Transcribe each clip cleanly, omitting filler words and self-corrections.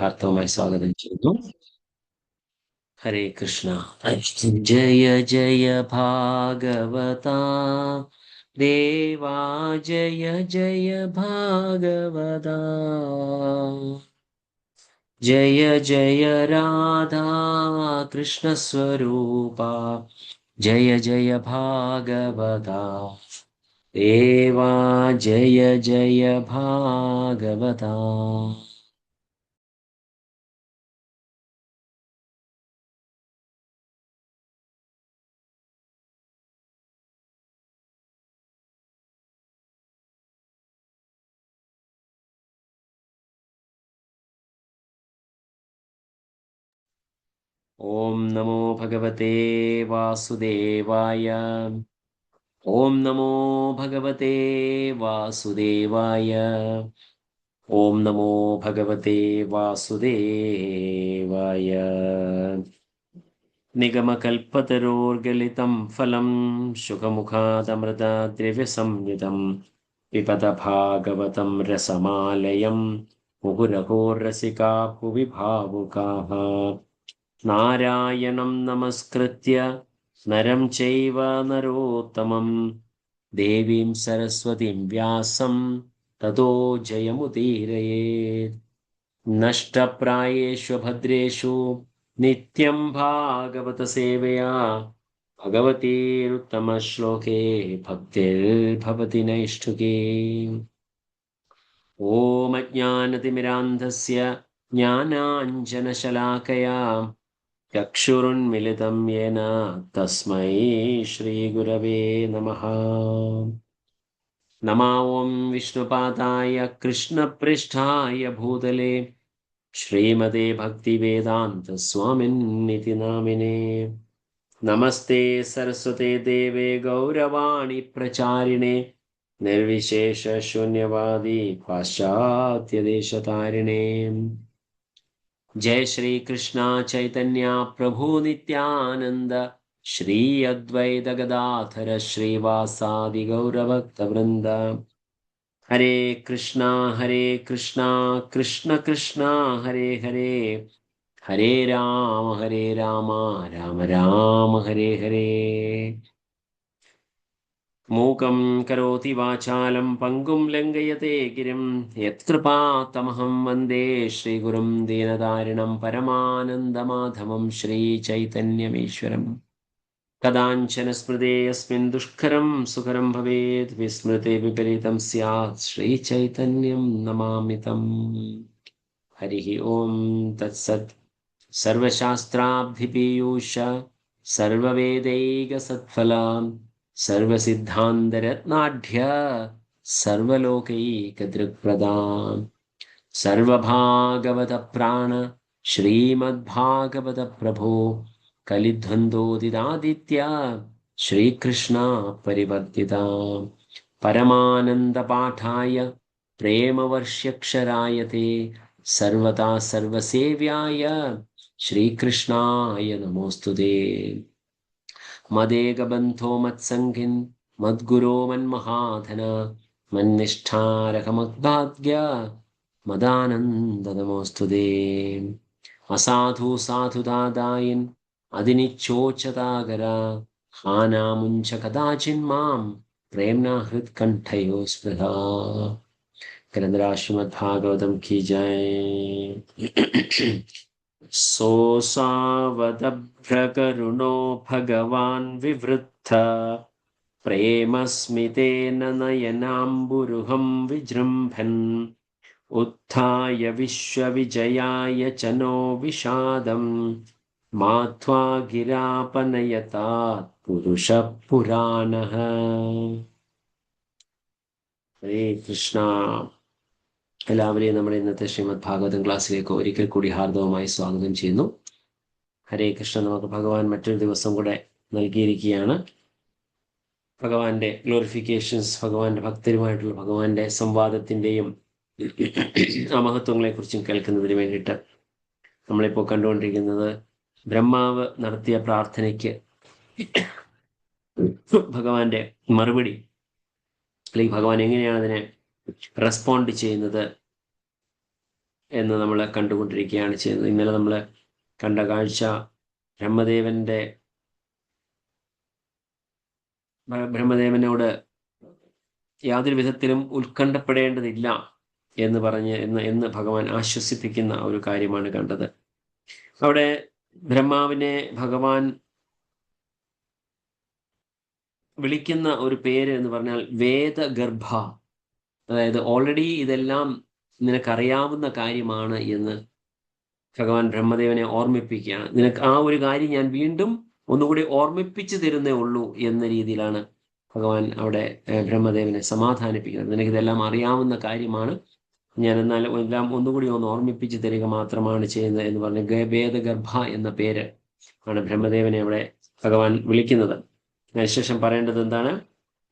ഹാർദവമായി സ്വാഗതം ചെയ്യുന്നു. ഹരേ കൃഷ്ണ. ജയ ജയ ഭാഗവത ദേവാ, ജയ ജയ ഭാഗവത, ജയ ജയ രാധാ കൃഷ്ണ സ്വരൂപ, ജയ ജയ ഭാഗവത ദേവാ, ജയ ജയ ഭാഗവത. ഓം നമോ ഭഗവതേ വാസുദേവായ. ഓം നമോ ഭഗവതേ വാസുദേവായ. ഓം നമോ ഭഗവതേ വാസുദേവായ. നിഗമകൽപ്പതരോർഗലിതം ഫലം ശുഖമുഖാദമൃതദ്രവ്യസംയുതം പിബത ഭാഗവതം രസമാലയം മുഹുരഹോ രസികാ ഭുവി ഭാവുകാഃ. നാരായണം നമസ്കൃത്യ നരം ചൈവ നരോത്തമം ദേവീം സരസ്വതീം വ്യാസം തതോ ജയമുദീരയേത്. നഷ്ടപ്രായേഷു ഭദ്രേഷു നിത്യം ഭാഗവത സേവയാ ഭഗവതീരുത്തമശ്ലോകേ ഭക്തിർഭവതി നൈഷ്ഠുകേ. ഓം അജ്ഞാനതിമിരാന്ധസ്യ ജ്ഞാനാഞ്ജനശലാകയാ ചക്ഷുരുന്മിലിതം യേന തസ്മൈ ശ്രീഗുരവേ നമഃ. നമോ ഓം വിഷ്ണുപാദായ കൃഷ്ണപൃഷ്ഠായ ഭൂതലേ ശ്രീമതേ ഭക്തിവേദാന്ത സ്വാമിന്നിതി നാമിനേ. നമസ്തേ സരസ്വതേ ദേവേ ഗൗരവാണി പ്രചാരിണേ നിർവിശേഷ ശൂന്യവാദി പാശ്ചാത്യദേശതാരിണേ. ജയ ശ്രീ കൃഷ്ണ ചൈതന്യ പ്രഭു നിത്യാനന്ദ ശ്രീ അദ്വൈത ഗദാധര ശ്രീവാസാദി ഗൗരഭക്തവൃന്ദ. ഹരേ കൃഷ്ണ കൃഷ്ണ കൃഷ്ണ ഹരേ ഹരേ, ഹരേ രാമ രാമ രാമ ഹരേ ഹരേ. മൂകം കരോതി വാചാലം പങ്കും ലംഘയത്തെ ഗിരിം യത്കൃപാത്തമഹം വന്ദേ ശ്രീഗുരും ദീനതാരിണം പരമാനന്ദമാധവം ശ്രീചൈതന്യമീശ്വരം. കദാഞ്ചന സ്മൃതേ യസ്മിൻ ദുഷ്കരം സുകരം ഭവേത് വിസ്മൃതേ വിപരീതം സ്യാത് ശ്രീചൈതന്യം നമാമി തം. ഹരി ഓം തത്സത്. സർവശാസ്ത്രാബ്ധിപീയൂഷ സർവവേദൈകസത്ഫലാം സർവസിദ്ധാന്തരത്നാഢ്യ സർവലോകൈകദൃക്പ്രദാം സർവഭാഗവത പ്രാണ ശ്രീമദ്ഭാഗവത പ്രഭോ കലിധ്വന്തോദിതാദിത്യ ശ്രീകൃഷ്ണ പരിവർത്തിത. പരമാനന്ദപാഠായ പ്രേമവർഷ്യക്ഷരായത്തെ സർവതാ സർവസേവ്യായ ശ്രീകൃഷ്ണായ നമോസ്തുതേ. മദേകബന്ധോ മത്സംഗിൻ മദ്ഗുരോ മന്മഹാധന മന്നിഷ്ഠാരകമദ്ഭാഗ്യ മദാനന്ദ നമോസ്തുതേ. അസാധു സാധുദാദായിൻ അതിനിച്ചോചതാകര ഹാനാമുഞ്ച കഥാചിൻ മാം പ്രേംന ഹൃത്കണ്ഠയോ സ്പൃഹ. ഗ്രന്ഥരാശ്രീമദ്ഭാഗവതം കി ജയ. സോസാവദഭ്രകരുണോ ഭഗവാൻ വിവൃദ്ധ പ്രേമസ്മിതേന നയനാംബുരുഹം വിജൃംഭൻ ഉത്ഥായ വിശ്വവിജയായ ചനോ വിഷാദം മാധ്വാ ഗിരാപനയതാത് പുരുഷ പുരാണഃ. ഹരേ കൃഷ്ണ. എല്ലാവരെയും നമ്മുടെ ഇന്നത്തെ ശ്രീമദ് ഭാഗവതം ക്ലാസ്സിലേക്ക് ഒരിക്കൽ കൂടി ഹാർദവമായി സ്വാഗതം ചെയ്യുന്നു. ഹരേ കൃഷ്ണ. നമുക്ക് ഭഗവാൻ മറ്റൊരു ദിവസം കൂടെ നൽകിയിരിക്കുകയാണ്. ഭഗവാന്റെ ഗ്ലോറിഫിക്കേഷൻസ്, ഭഗവാന്റെ ഭക്തരുമായിട്ടുള്ള ഭഗവാന്റെ സംവാദത്തിൻ്റെയും ആ മഹത്വങ്ങളെക്കുറിച്ചും കേൾക്കുന്നതിന് വേണ്ടിയിട്ട് നമ്മളിപ്പോൾ കണ്ടുകൊണ്ടിരിക്കുന്നത് ബ്രഹ്മാവ് നടത്തിയ പ്രാർത്ഥനയ്ക്ക് ഭഗവാന്റെ മറുപടി, അല്ലെങ്കിൽ ഭഗവാൻ എങ്ങനെയാണ് അതിനെ റെസ്പോണ്ട് ചെയ്യുന്നത് എന്ന് നമ്മൾ കണ്ടുകൊണ്ടിരിക്കുകയാണ് ചെയ്യുന്നത്. ഇന്നലെ നമ്മൾ കണ്ട കാഴ്ച ബ്രഹ്മദേവനോട് യാതൊരു വിധത്തിലും ഉത്കണ്ഠപ്പെടേണ്ടതില്ല എന്ന് പറഞ്ഞ് എന്ന് ഭഗവാൻ ആശ്വസിപ്പിക്കുന്ന ഒരു കാര്യമാണ് കണ്ടത്. അവിടെ ബ്രഹ്മാവിനെ ഭഗവാൻ വിളിക്കുന്ന ഒരു പേര് എന്ന് പറഞ്ഞാൽ വേദഗർഭ. അതായത് ഓൾറെഡി ഇതെല്ലാം നിനക്കറിയാവുന്ന കാര്യമാണ് എന്ന് ഭഗവാൻ ബ്രഹ്മദേവനെ ഓർമ്മിപ്പിക്കുകയാണ്. നിനക്ക് ആ ഒരു കാര്യം ഞാൻ വീണ്ടും ഒന്നുകൂടി ഓർമ്മിപ്പിച്ചു തരുന്നേ ഉള്ളൂ എന്ന രീതിയിലാണ് ഭഗവാൻ അവിടെ ബ്രഹ്മദേവനെ സമാധാനിപ്പിക്കുന്നത്. നിനക്കിതെല്ലാം അറിയാവുന്ന കാര്യമാണ്, ഞാൻ എന്നാൽ എല്ലാം ഒന്നുകൂടി ഒന്ന് ഓർമ്മിപ്പിച്ചു തരിക മാത്രമാണ് ചെയ്യുന്നത് എന്ന് പറഞ്ഞ് വേദഗർഭ എന്ന പേര് ആണ് ബ്രഹ്മദേവനെ അവിടെ ഭഗവാൻ വിളിക്കുന്നത്. അതിനുശേഷം പറയേണ്ടത് എന്താണ്?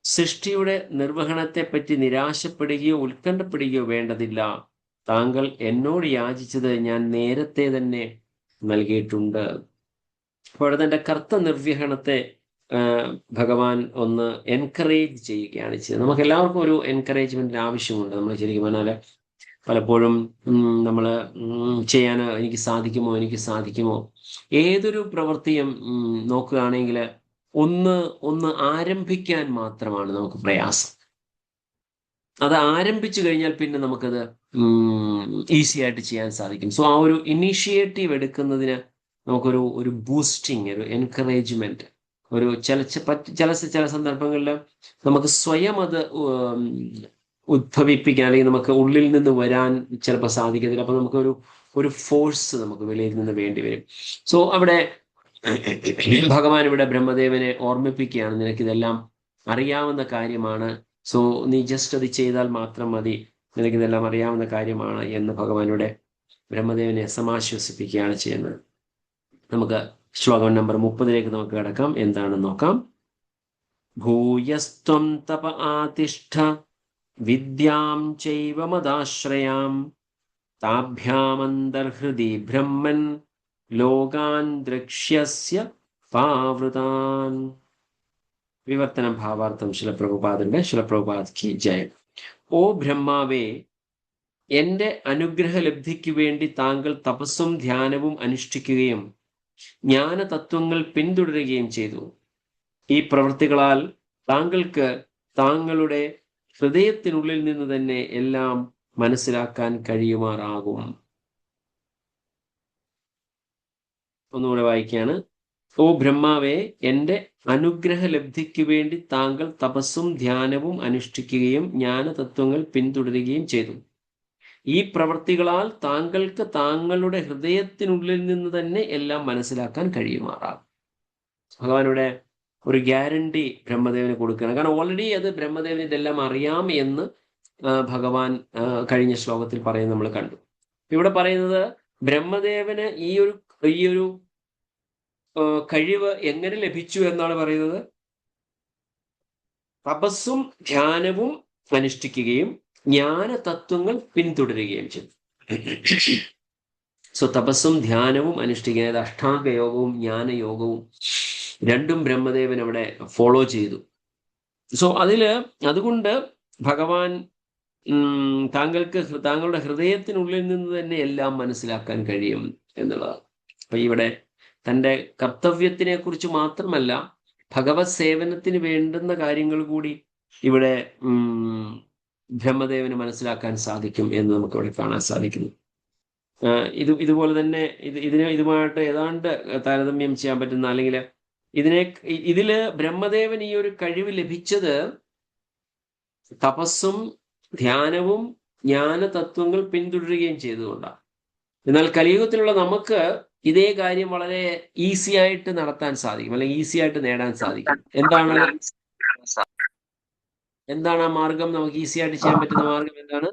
സൃഷ്ടിയുടെ നിർവഹണത്തെപ്പറ്റി നിരാശപ്പെടുകയോ ഉത്കണ്ഠപ്പെടുകയോ വേണ്ടതില്ല. താങ്കൾ എന്നോട് യാചിച്ചത് ഞാൻ നേരത്തെ തന്നെ നൽകിയിട്ടുണ്ട്. അപ്പോൾ തൻ്റെ കർത്തനിർവഹണത്തെ ഭഗവാൻ ഒന്ന് എൻകറേജ് ചെയ്യുകയാണ് ചെയ്യുന്നത്. നമുക്ക് എല്ലാവർക്കും ഒരു എൻകറേജ്മെന്റിന് ആവശ്യമുണ്ട്. നമ്മൾ ശരിക്കും പറഞ്ഞാൽ പലപ്പോഴും നമ്മൾ ചെയ്യാൻ എനിക്ക് സാധിക്കുമോ ഏതൊരു പ്രവൃത്തിയും നോക്കുകയാണെങ്കിൽ ഒന്ന് ആരംഭിക്കാൻ മാത്രമാണ് നമുക്ക് പ്രയാസം. അത് ആരംഭിച്ചു കഴിഞ്ഞാൽ പിന്നെ നമുക്കത് ഈസി ആയിട്ട് ചെയ്യാൻ സാധിക്കും. സോ ആ ഒരു ഇനീഷ്യേറ്റീവ് എടുക്കുന്നതിന് നമുക്കൊരു ബൂസ്റ്റിങ്, ഒരു എൻകറേജ്മെന്റ്, ഒരു ചില സന്ദർഭങ്ങളിൽ നമുക്ക് സ്വയം അത് ഉദ്ഭവിപ്പിക്കാൻ അല്ലെങ്കിൽ നമുക്ക് ഉള്ളിൽ നിന്ന് വരാൻ ചിലപ്പോൾ സാധിക്കത്തില്ല. അപ്പൊ നമുക്കൊരു ഫോഴ്സ് നമുക്ക് വെളിയിൽ നിന്ന് വേണ്ടി വരും. സോ അവിടെ ഭഗവാൻ ഇവിടെ ബ്രഹ്മദേവനെ ഓർമ്മിപ്പിക്കുകയാണ്, നിനക്കിതെല്ലാം അറിയാവുന്ന കാര്യമാണ്. സോ നീ ജസ്റ്റ് അത് ചെയ്താൽ മാത്രം മതി, നിനക്കിതെല്ലാം അറിയാവുന്ന കാര്യമാണ് എന്ന് ഭഗവാനുടെ ബ്രഹ്മദേവനെ സമാശ്വസിപ്പിക്കുകയാണ് ചെയ്യുന്നത്. നമുക്ക് ശ്ലോകം നമ്പർ 30 നമുക്ക് കിടക്കാം. എന്താണെന്ന് നോക്കാം. ഭൂയസ്ത്വം തപ ആതിഷ്ഠ വിദ്യാം ചൈവ മദാശ്രയാം താഭ്യാമന്തർഹൃദി ബ്രഹ്മൻ ലോകാൻ ദ്രക്ഷ്യസ്യ പാവൃതാൻ. വിവർത്തനം ഭാവാർത്ഥം ശിലപ്രഭുപാദ് കി ജയം. ഓ ബ്രഹ്മാവേ, എന്റെ അനുഗ്രഹലബ്ധിക്ക് വേണ്ടി താങ്കൾ തപസ്സും ധ്യാനവും അനുഷ്ഠിക്കുകയും ജ്ഞാനതത്വങ്ങൾ പിന്തുടരുകയും ചെയ്തു. ഈ പ്രവൃത്തികളാൽ താങ്കൾക്ക് താങ്കളുടെ ഹൃദയത്തിനുള്ളിൽ നിന്ന് തന്നെ എല്ലാം മനസ്സിലാക്കാൻ കഴിയുമാറാകും. ഒന്നുകൂടെ വായിക്കുകയാണ്. ഓ ബ്രഹ്മാവേ, എന്റെ അനുഗ്രഹലബ്ധിക്ക് വേണ്ടി താങ്കൾ തപസ്സും ധ്യാനവും അനുഷ്ഠിക്കുകയും ജ്ഞാനതത്വങ്ങൾ പിന്തുടരുകയും ചെയ്തു. ഈ പ്രവൃത്തികളാൽ താങ്കൾക്ക് താങ്കളുടെ ഹൃദയത്തിനുള്ളിൽ നിന്ന് തന്നെ എല്ലാം മനസ്സിലാക്കാൻ കഴിയുമാറാകും. ഭഗവാനുടെ ഒരു ഗ്യാരണ്ടി ബ്രഹ്മദേവന് കൊടുക്കുകയാണ്. കാരണം ഓൾറെഡി അത് ബ്രഹ്മദേവന് ഇതെല്ലാം അറിയാം എന്ന് ഭഗവാൻ കഴിഞ്ഞ ശ്ലോകത്തിൽ പറയുന്നത് നമ്മൾ കണ്ടു. ഇവിടെ പറയുന്നത് ബ്രഹ്മദേവന് ഈ ഒരു കഴിവ് എങ്ങനെ ലഭിച്ചു എന്നാണ് പറയുന്നത്. തപസ്സും ധ്യാനവും അനുഷ്ഠിക്കുകയും ജ്ഞാനതത്വങ്ങൾ പിന്തുടരുകയും ചെയ്തു. സോ തപസ്സും ധ്യാനവും അനുഷ്ഠിക്കുന്നത് അഷ്ടാംഗയോഗവും ജ്ഞാനയോഗവും രണ്ടും ബ്രഹ്മദേവൻ അവിടെ ഫോളോ ചെയ്തു. സോ അതുകൊണ്ട് ഭഗവാൻ താങ്കൾക്ക് താങ്കളുടെ ഹൃദയത്തിനുള്ളിൽ നിന്ന് തന്നെ എല്ലാം മനസ്സിലാക്കാൻ കഴിയും എന്നുള്ളതാണ്. അപ്പൊ ഇവിടെ തൻ്റെ കർത്തവ്യത്തിനെ കുറിച്ച് മാത്രമല്ല, ഭഗവത് സേവനത്തിന് വേണ്ടുന്ന കാര്യങ്ങൾ കൂടി ഇവിടെ ബ്രഹ്മദേവന് മനസ്സിലാക്കാൻ സാധിക്കും എന്ന് നമുക്ക് ഇവിടെ കാണാൻ സാധിക്കുന്നു. ഇതുപോലെ തന്നെ ഇതുമായിട്ട് ഏതാണ്ട് താരതമ്യം ചെയ്യാൻ പറ്റുന്ന, അല്ലെങ്കിൽ ഇതില് ബ്രഹ്മദേവൻ ഈ ഒരു കഴിവ് ലഭിച്ചത് തപസ്സും ധ്യാനവും ജ്ഞാനതത്വങ്ങൾ പിന്തുടരുകയും ചെയ്തുകൊണ്ടാണ്. എന്നാൽ കലിയുഗത്തിലുള്ള നമുക്ക് ഇതേ കാര്യം വളരെ ഈസി ആയിട്ട് നടത്താൻ സാധിക്കും, അല്ലെങ്കിൽ ഈസി ആയിട്ട് നേടാൻ സാധിക്കും. എന്താണ് ആ മാർഗം? നമുക്ക് ഈസി ആയിട്ട് ചെയ്യാൻ പറ്റുന്ന മാർഗം എന്താണ്?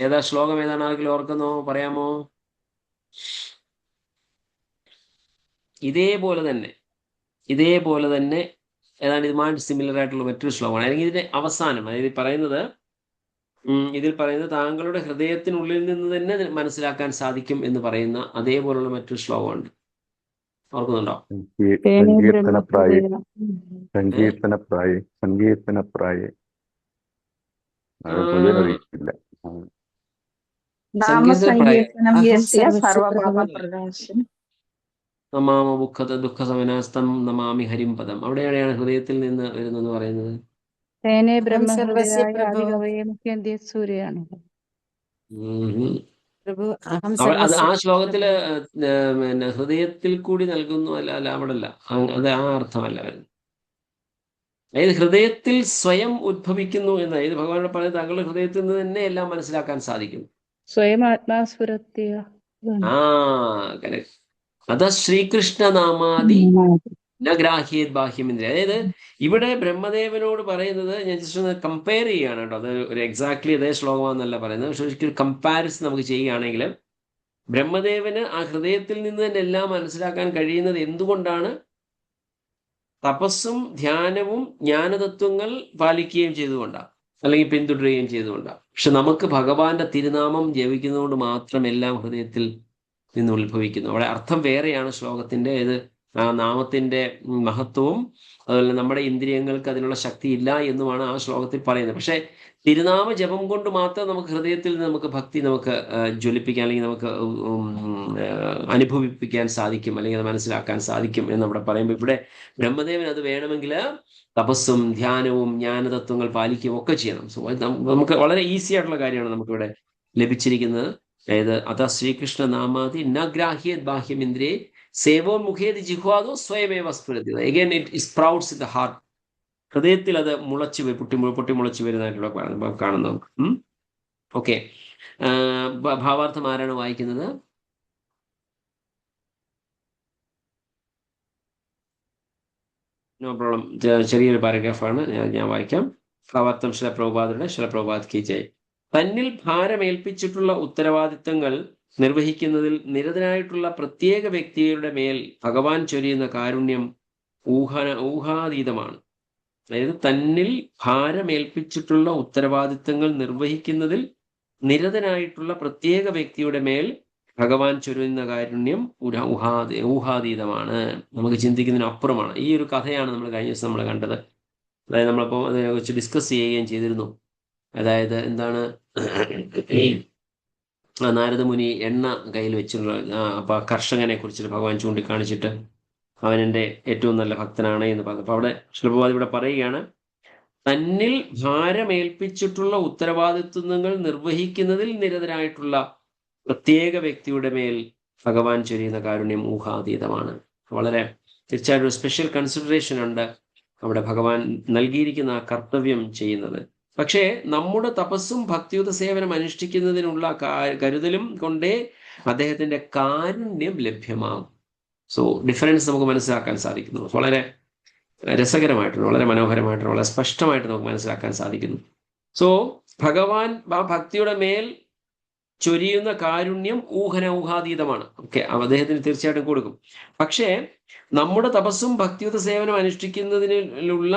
ഏതാ ശ്ലോകം? ഏതാണ്? ആർക്കെങ്കിലും ഓർക്കുന്നോ? പറയാമോ? ഇതേപോലെ തന്നെ ഏതാണ്ട് ഇതുമായിട്ട് സിമിലർ ആയിട്ടുള്ള മറ്റൊരു ശ്ലോകമാണ്. അല്ലെങ്കിൽ ഇതിന്റെ അവസാനം, അതായത് ഇതിൽ പറയുന്നത് താങ്കളുടെ ഹൃദയത്തിനുള്ളിൽ നിന്ന് തന്നെ മനസ്സിലാക്കാൻ സാധിക്കും എന്ന് പറയുന്ന അതേപോലുള്ള മറ്റൊരു ശ്ലോകമുണ്ട്. ഓർക്കുന്നുണ്ടോ? സങ്കീർത്തനപ്രായ അത് പൊതുവെ അറിയില്ല. നാമസങ്കീർത്തനം അഹം യസ്യ സർവസ്യ സർവപാപ പ്രഭവ പ്രനാശനം. നമാമ ദുഃഖ സമനാസ്തം നമാമി ഹരിം പദം. അവിടെയാണ് ഹൃദയത്തിൽ നിന്ന് വരുന്നെന്ന് പറയുന്നത്. തേനെ അഹം സർവസ്യ ബ്രഹ്മഹൃദയായ പ്രഭവ ആദികവയെ മുഖ്യന്തി സൂര്യയാണ്. പ്രഭു അഹം അത് സർവസ്യ ആ ശ്ലോകത്തില് പ്രഭവ. പിന്നെ ഹൃദയത്തിൽ കൂടി നൽകുന്നു, അല്ല അവിടല്ല, അത് ആ അർത്ഥമല്ല വരുന്നത്. അതായത് ഹൃദയത്തിൽ സ്വയം ഉദ്ഭവിക്കുന്നു എന്ന്, അതായത് ഭഗവാനോട് പറയുന്നത് താങ്കളുടെ ഹൃദയത്തിൽ നിന്ന് തന്നെ എല്ലാം മനസ്സിലാക്കാൻ സാധിക്കും. സ്വയം ആത്മാസ്ഫുരത്യ. ആ correct. അത ശ്രീകൃഷ്ണനാമാദി നഗ്രാഹ്യേത് ബാഹ്യമേന്ദ്രിയ. അതായത് ഇവിടെ ബ്രഹ്മദേവനോട് പറയുന്നത്, ഞാൻ ജസ്റ്റ് ഒന്ന് കമ്പയർ ചെയ്യുകയാണ് കേട്ടോ, അത് ഒരു എക്സാക്ട്ലി അതേ ശ്ലോകമാണെന്നല്ല പറയുന്നത്, പക്ഷെ ഒരിക്കലും കമ്പാരിസൺ നമുക്ക് ചെയ്യുകയാണെങ്കിൽ ബ്രഹ്മദേവന് ആ ഹൃദയത്തിൽ നിന്ന് തന്നെ എല്ലാം മനസ്സിലാക്കാൻ കഴിയുന്നത് എന്തുകൊണ്ടാണ്? തപസ്സും ധ്യാനവും ജ്ഞാനതത്വങ്ങൾ പാലിക്കുകയും ചെയ്തുകൊണ്ടാണ്, അല്ലെങ്കിൽ പിന്തുടരുകയും ചെയ്തുകൊണ്ടാണ്. പക്ഷെ നമുക്ക് ഭഗവാന്റെ തിരുനാമം ജപിക്കുന്നതുകൊണ്ട് മാത്രം എല്ലാം ഹൃദയത്തിൽ നിന്ന് ഉത്ഭവിക്കുന്നു. അവിടെ അർത്ഥം വേറെയാണ് ശ്ലോകത്തിന്റെ. ഇത് ആ നാമത്തിന്റെ മഹത്വവും അതുപോലെ നമ്മുടെ ഇന്ദ്രിയങ്ങൾക്ക് അതിനുള്ള ശക്തി ഇല്ല എന്നുമാണ് ആ ശ്ലോകത്തിൽ പറയുന്നത്. പക്ഷെ തിരുനാമ ജപം കൊണ്ട് മാത്രം നമുക്ക് ഹൃദയത്തിൽ നിന്ന് നമുക്ക് ഭക്തി നമുക്ക് ജ്വലിപ്പിക്കാൻ, അല്ലെങ്കിൽ നമുക്ക് അനുഭവിപ്പിക്കാൻ സാധിക്കും, അല്ലെങ്കിൽ അത് മനസ്സിലാക്കാൻ സാധിക്കും എന്ന് അവിടെ പറയുമ്പോൾ, ഇവിടെ ബ്രഹ്മദേവൻ അത് വേണമെങ്കിൽ തപസ്സും ധ്യാനവും ജ്ഞാനതത്വങ്ങൾ പാലിക്കുകയും ഒക്കെ ചെയ്യണം. സോ നമുക്ക് വളരെ ഈസി ആയിട്ടുള്ള കാര്യമാണ് നമുക്കിവിടെ ലഭിച്ചിരിക്കുന്നത്. അതായത് അത ശ്രീകൃഷ്ണ നാമാതി നഗ്രാഹ്യേത് ബാഹ്യമേന്ദ്രിയേ സേവോന്മുഖേത് ജിഹ്വാദോ സ്വയമേവ സ്ഫുരതി. Again it sprouts in the heart. ഹൃദയത്തിൽ അത് പൊട്ടിമുളച്ച് വരുന്നതായിട്ടുള്ള കാണുന്നു. ഓക്കെ, ഭാവാർത്ഥം ആരാണ് വായിക്കുന്നത്? No problem. ചെറിയൊരു പാരഗ്രാഫാണ്, ഞാൻ വായിക്കാം. ഭാവാർത്ഥം ശിലപ്രഭുപാദ് കി ജയ്. തന്നിൽ ഭാരമേൽപ്പിച്ചിട്ടുള്ള ഉത്തരവാദിത്തങ്ങൾ നിർവഹിക്കുന്നതിൽ നിരതനായിട്ടുള്ള പ്രത്യേക വ്യക്തിയുടെ മേൽ ഭഗവാൻ ചൊരിയുന്ന കാരുണ്യം ഊഹാതീതമാണ്. അതായത് തന്നിൽ ഭാരമേൽപ്പിച്ചിട്ടുള്ള ഉത്തരവാദിത്തങ്ങൾ നിർവഹിക്കുന്നതിൽ നിരതനായിട്ടുള്ള പ്രത്യേക വ്യക്തിയുടെ മേൽ ഭഗവാൻ ചൊരിയുന്ന കാരുണ്യം ഊഹാതീതമാണ്, നമുക്ക് ചിന്തിക്കുന്നതിന് അപ്പുറമാണ്. ഈ ഒരു കഥയാണ് നമ്മൾ കഴിഞ്ഞ ദിവസം നമ്മൾ കണ്ടത്. അതായത് നമ്മളിപ്പോൾ അതിനെ കുറിച്ച് ഡിസ്കസ് ചെയ്യുകയും ചെയ്തിരുന്നു. അതായത് എന്താണ്, നാരദമുനി എണ്ണ കയ്യിൽ വെച്ചുള്ള അപ്പൊ കർഷകനെ കുറിച്ചിട്ട് ഭഗവാൻ ചൂണ്ടിക്കാണിച്ചിട്ട് അവൻ എൻ്റെ ഏറ്റവും നല്ല ഭക്തനാണ് എന്ന് പറഞ്ഞു. അപ്പൊ അവിടെ ശിലപ്രഭുപാദ് ഇവിടെ പറയുകയാണ്, തന്നിൽ ഭാരമേൽപ്പിച്ചിട്ടുള്ള ഉത്തരവാദിത്വങ്ങൾ നിർവഹിക്കുന്നതിൽ നിരതരായിട്ടുള്ള പ്രത്യേക വ്യക്തിയുടെ മേൽ ഭഗവാൻ ചൊരിയുന്ന കാരുണ്യം ഊഹാതീതമാണ്. വളരെ തീർച്ചയായിട്ടും ഒരു സ്പെഷ്യൽ കൺസിഡറേഷൻ ഉണ്ട് അവിടെ ഭഗവാൻ നൽകിയിരിക്കുന്ന ആ കർത്തവ്യം ചെയ്യുന്നത്. പക്ഷേ നമ്മുടെ തപസ്സും ഭക്തിയുത സേവനം അനുഷ്ഠിക്കുന്നതിനുള്ള കരുതലും കൊണ്ടേ അദ്ദേഹത്തിന്റെ കാരുണ്യം ലഭ്യമാകും. സോ ഡിഫറൻസ് നമുക്ക് മനസ്സിലാക്കാൻ സാധിക്കുന്നു. വളരെ രസകരമായിട്ടുണ്ട്, വളരെ മനോഹരമായിട്ടുണ്ട്, വളരെ സ്പഷ്ടമായിട്ട് നമുക്ക് മനസ്സിലാക്കാൻ സാധിക്കുന്നു. സോ ഭഗവാൻ ആ ഭക്തിയുടെ മേൽ ചൊരിയുന്ന കാരുണ്യം ഊഹാതീതമാണ്. ഓക്കെ, അദ്ദേഹത്തിന് തീർച്ചയായിട്ടും കൊടുക്കും. പക്ഷേ നമ്മുടെ തപസ്സും ഭക്തിയുത സേവനം അനുഷ്ഠിക്കുന്നതിനുള്ള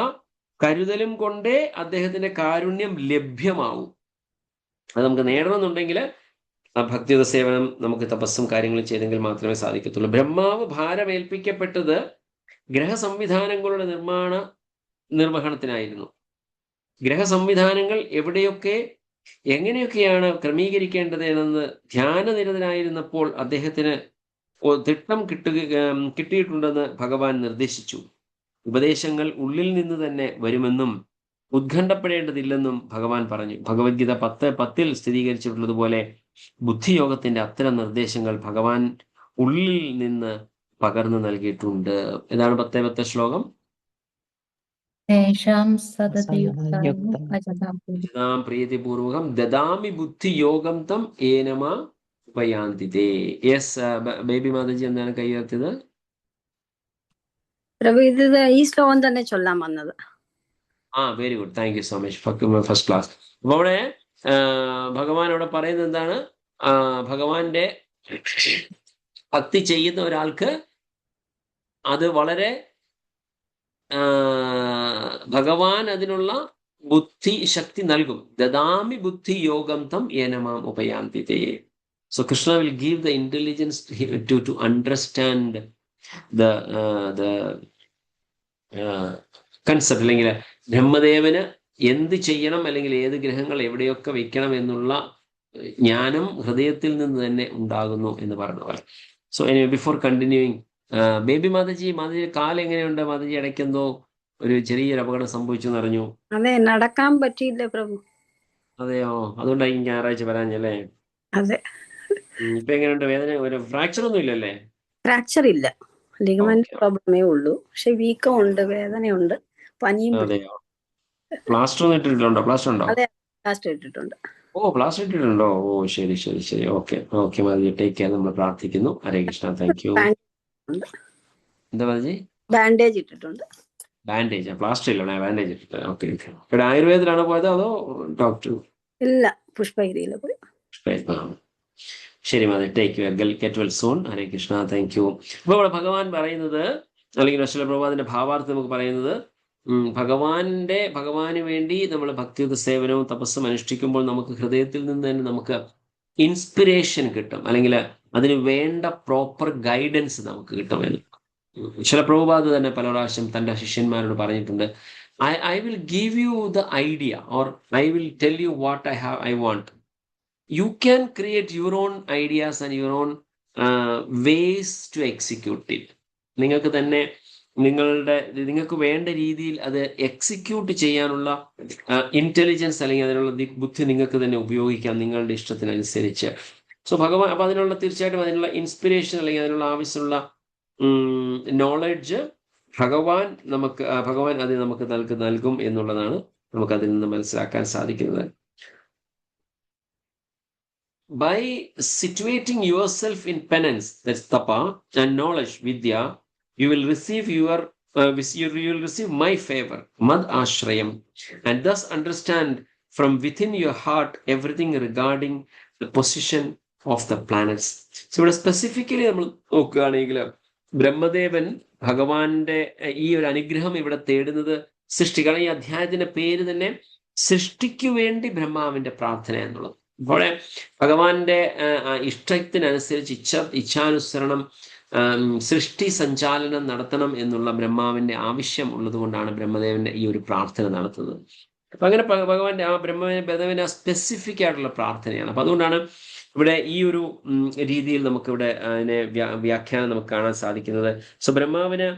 കരുതലും കൊണ്ടേ അദ്ദേഹത്തിന്റെ കാരുണ്യം ലഭ്യമാവും. അത് നമുക്ക് നേടണമെന്നുണ്ടെങ്കിൽ ആ ഭക്തിയുത സേവനം നമുക്ക് തപസ്സും കാര്യങ്ങളും ചെയ്തെങ്കിൽ മാത്രമേ സാധിക്കത്തുള്ളൂ. ബ്രഹ്മാവ് ഭാരമേൽപ്പിക്കപ്പെട്ടത് ഗ്രഹസംവിധാനങ്ങളുടെ നിർവഹണത്തിനായിരുന്നു. ഗ്രഹസംവിധാനങ്ങൾ എങ്ങനെയൊക്കെയാണ് ക്രമീകരിക്കേണ്ടത് എന്ന് ധ്യാനനിരതനായിരുന്നപ്പോൾ അദ്ദേഹത്തിന് തിട്ടം കിട്ടിയിട്ടുണ്ടെന്ന് ഭഗവാൻ നിർദ്ദേശിച്ചു. ഉപദേശങ്ങൾ ഉള്ളിൽ നിന്ന് തന്നെ വരുമെന്നും ഉത്കണ്ഠപ്പെടേണ്ടതില്ലെന്നും ഭഗവാൻ പറഞ്ഞു. ഭഗവത്ഗീത 10:10 സ്ഥിരീകരിച്ചിട്ടുള്ളതുപോലെ ബുദ്ധിയോഗത്തിന്റെ അത്തരം നിർദ്ദേശങ്ങൾ ഭഗവാൻ ഉള്ളിൽ നിന്ന് പകർന്നു നൽകിയിട്ടുണ്ട്. ഏതാണ് 10:10 ശ്ലോകം? പ്രീതിപൂർവകം ദദാമി ബുദ്ധിയോഗം തം ഏനമ ഉപയാന്തിതേ. യെസ് ബേബി മാതാജി എന്താണ് കൈ ഉയർത്തിയത്? പ്രഭു, ഇത് ഈ ശ്ലോകം തന്നെ ചൊല്ലാൻ വന്നത്. Very good, thank you so much, first class. അപ്പൊ അവിടെ ഭഗവാൻ അവിടെ പറയുന്നത് എന്താണ്? ഭഗവാന്റെ ഭക്തി ചെയ്യുന്ന ഒരാൾക്ക് അത് വളരെ ഭഗവാൻ അതിനുള്ള ബുദ്ധി ശക്തി നൽകും. ദദാമി ബുദ്ധി യോഗം തം ഏനമാം ഉപയാന്തിതേ. So Krishna will give the intelligence to understand the concept. അല്ലെങ്കിൽ ബ്രഹ്മദേവന് എന്ത് ചെയ്യണം അല്ലെങ്കിൽ ഏത് ഗ്രഹങ്ങൾ എവിടെയൊക്കെ വെക്കണം എന്നുള്ള ജ്ഞാനം ഹൃദയത്തിൽ നിന്ന് തന്നെ ഉണ്ടാകുന്നു എന്ന് പറഞ്ഞ പോലെ. So before continuing, baby Mataji കാല് എങ്ങനെയുണ്ട് മാതാജി? ഇടയ്ക്കെന്തോ ഒരു ചെറിയൊരു അപകടം സംഭവിച്ചു എന്നറിഞ്ഞു. അതെ, നടക്കാൻ പറ്റിയില്ല പ്രഭു. അതെയോ? അതുകൊണ്ടായിരിക്കും ഞായറാഴ്ച വരാഞ്ഞല്ലേ? അതെ, ഇപ്പൊ എങ്ങനെയുണ്ട്? വേദന? ഒരു ഫ്രാക്ചർ ഒന്നും ഇല്ലല്ലേ? ഫ്രാക്ചർ ഇല്ല, ലിഗമെന്റ് ഓക്കെ. പ്രോബ്ലമേ ഉള്ളൂ. പക്ഷെ വീക്കം ഉണ്ട്, വേദനയുണ്ട്, പനിയും പിടിച്ചു. അതെയോ? പ്ലാസ്റ്റർ ഒന്നും ഇട്ടിട്ടുണ്ടോ? പ്ലാസ്റ്റർ ഉണ്ടോ? അതെ, ലാസ്റ്റ് ഇട്ടിട്ടുണ്ട്. ഓ, പ്ലാസ്റ്റർ ഇട്ടിട്ടുണ്ടോ? ഓ, ശരി ശരി ശരി. Okay okay Mataji, take care. നമ്മൾ പ്രാർത്ഥിക്കുന്നു. ഹരേ കൃഷ്ണ. Thank you. എന്താ മാതാജി? ബാൻഡേജ് ഇട്ടിട്ടുണ്ട്. ബാൻഡേജ്? പ്ലാസ്റ്റർ ഇല്ല, ബാൻഡേജ് ഇട്ടിട്ട്. Okay okay. ഇവിടെ ആയുർവേദത്തിലാണോ പോയത് അതോ ഡോക്ടർ? ഇല്ല, പുഷ്പഗിരിയിൽ പോയി. ശരി Mataji, take care. Get well soon. Hare Krishna. Thank you. അപ്പൊ ഇവിടെ ഭഗവാൻ പറയുന്നത്, അല്ലെങ്കിൽ ശ്രീല പ്രഭുപാദിന്റെ ഭാവാർത്ഥം നമുക്ക് പറയുന്നത്, ഭഗവാന് വേണ്ടി നമ്മൾ ഭക്തിയുത സേവനവും തപസ്സും അനുഷ്ഠിക്കുമ്പോൾ നമുക്ക് ഹൃദയത്തിൽ നിന്ന് തന്നെ നമുക്ക് ഇൻസ്പിറേഷൻ കിട്ടും, അല്ലെങ്കിൽ അതിന് വേണ്ട പ്രോപ്പർ ഗൈഡൻസ് നമുക്ക് കിട്ടുമെന്ന് ചില പ്രഭുപാദ് തന്നെ പല പ്രാവശ്യം തന്റെ ശിഷ്യന്മാരോട് പറഞ്ഞിട്ടുണ്ട്. I will give you the idea, or I will tell you what I want. You can create your own ideas and your own ways to execute it. നിങ്ങൾക്ക് തന്നെ നിങ്ങൾക്ക് വേണ്ട രീതിയിൽ അത് എക്സിക്യൂട്ട് ചെയ്യാനുള്ള ഇന്റലിജൻസ് അല്ലെങ്കിൽ അതിനുള്ള ബുദ്ധി നിങ്ങൾക്ക് തന്നെ ഉപയോഗിക്കാം നിങ്ങളുടെ ഇഷ്ടത്തിനനുസരിച്ച്. സോ ഭഗവാൻ അപ്പൊ തീർച്ചയായിട്ടും അതിനുള്ള ഇൻസ്പിറേഷൻ അല്ലെങ്കിൽ അതിനുള്ള ആവശ്യമുള്ള നോളജ് ഭഗവാൻ അത് നമുക്ക് നൽകും എന്നുള്ളതാണ് നമുക്ക് അതിൽ നിന്ന് മനസ്സിലാക്കാൻ സാധിക്കുന്നത്. By situating yourself in penance, that's tapa, and knowledge, vidya, you will receive you will receive my favor, mad ashrayam, and thus understand from within your heart everything regarding the position of the planets. So ഇവിടെ specifically നമ്മൾ നോക്കുകയാണെങ്കിൽ ബ്രഹ്മദേവൻ ഭഗവാന്റെ ഈ ഒരു അനുഗ്രഹം ഇവിടെ തേടുന്നത് കാരണം ഈ അധ്യായത്തിന്റെ പേര് തന്നെ സൃഷ്ടിക്കു വേണ്ടി ബ്രഹ്മാവിന്റെ പ്രാർത്ഥന എന്നുള്ളത്. അപ്പോൾ ഭഗവാന്റെ ഇഷ്ടത്തിനനുസരിച്ച് ഇച്ഛാനുസരണം സൃഷ്ടി സഞ്ചാലനം നടത്തണം എന്നുള്ള ബ്രഹ്മാവിന്റെ ആവശ്യം ഉള്ളത് കൊണ്ടാണ് ബ്രഹ്മദേവന്റെ ഈ ഒരു പ്രാർത്ഥന നടത്തുന്നത്. അപ്പൊ അങ്ങനെ ഭഗവാന്റെ ബ്രഹ്മദേവന്റെ സ്പെസിഫിക് ആയിട്ടുള്ള പ്രാർത്ഥനയാണ്. അപ്പൊ അതുകൊണ്ടാണ് ഇവിടെ ഈ ഒരു രീതിയിൽ നമുക്ക് ഇവിടെ അതിനെ വ്യാഖ്യാനം നമുക്ക് കാണാൻ സാധിക്കുന്നത്. സോ ബ്രഹ്മാവിന്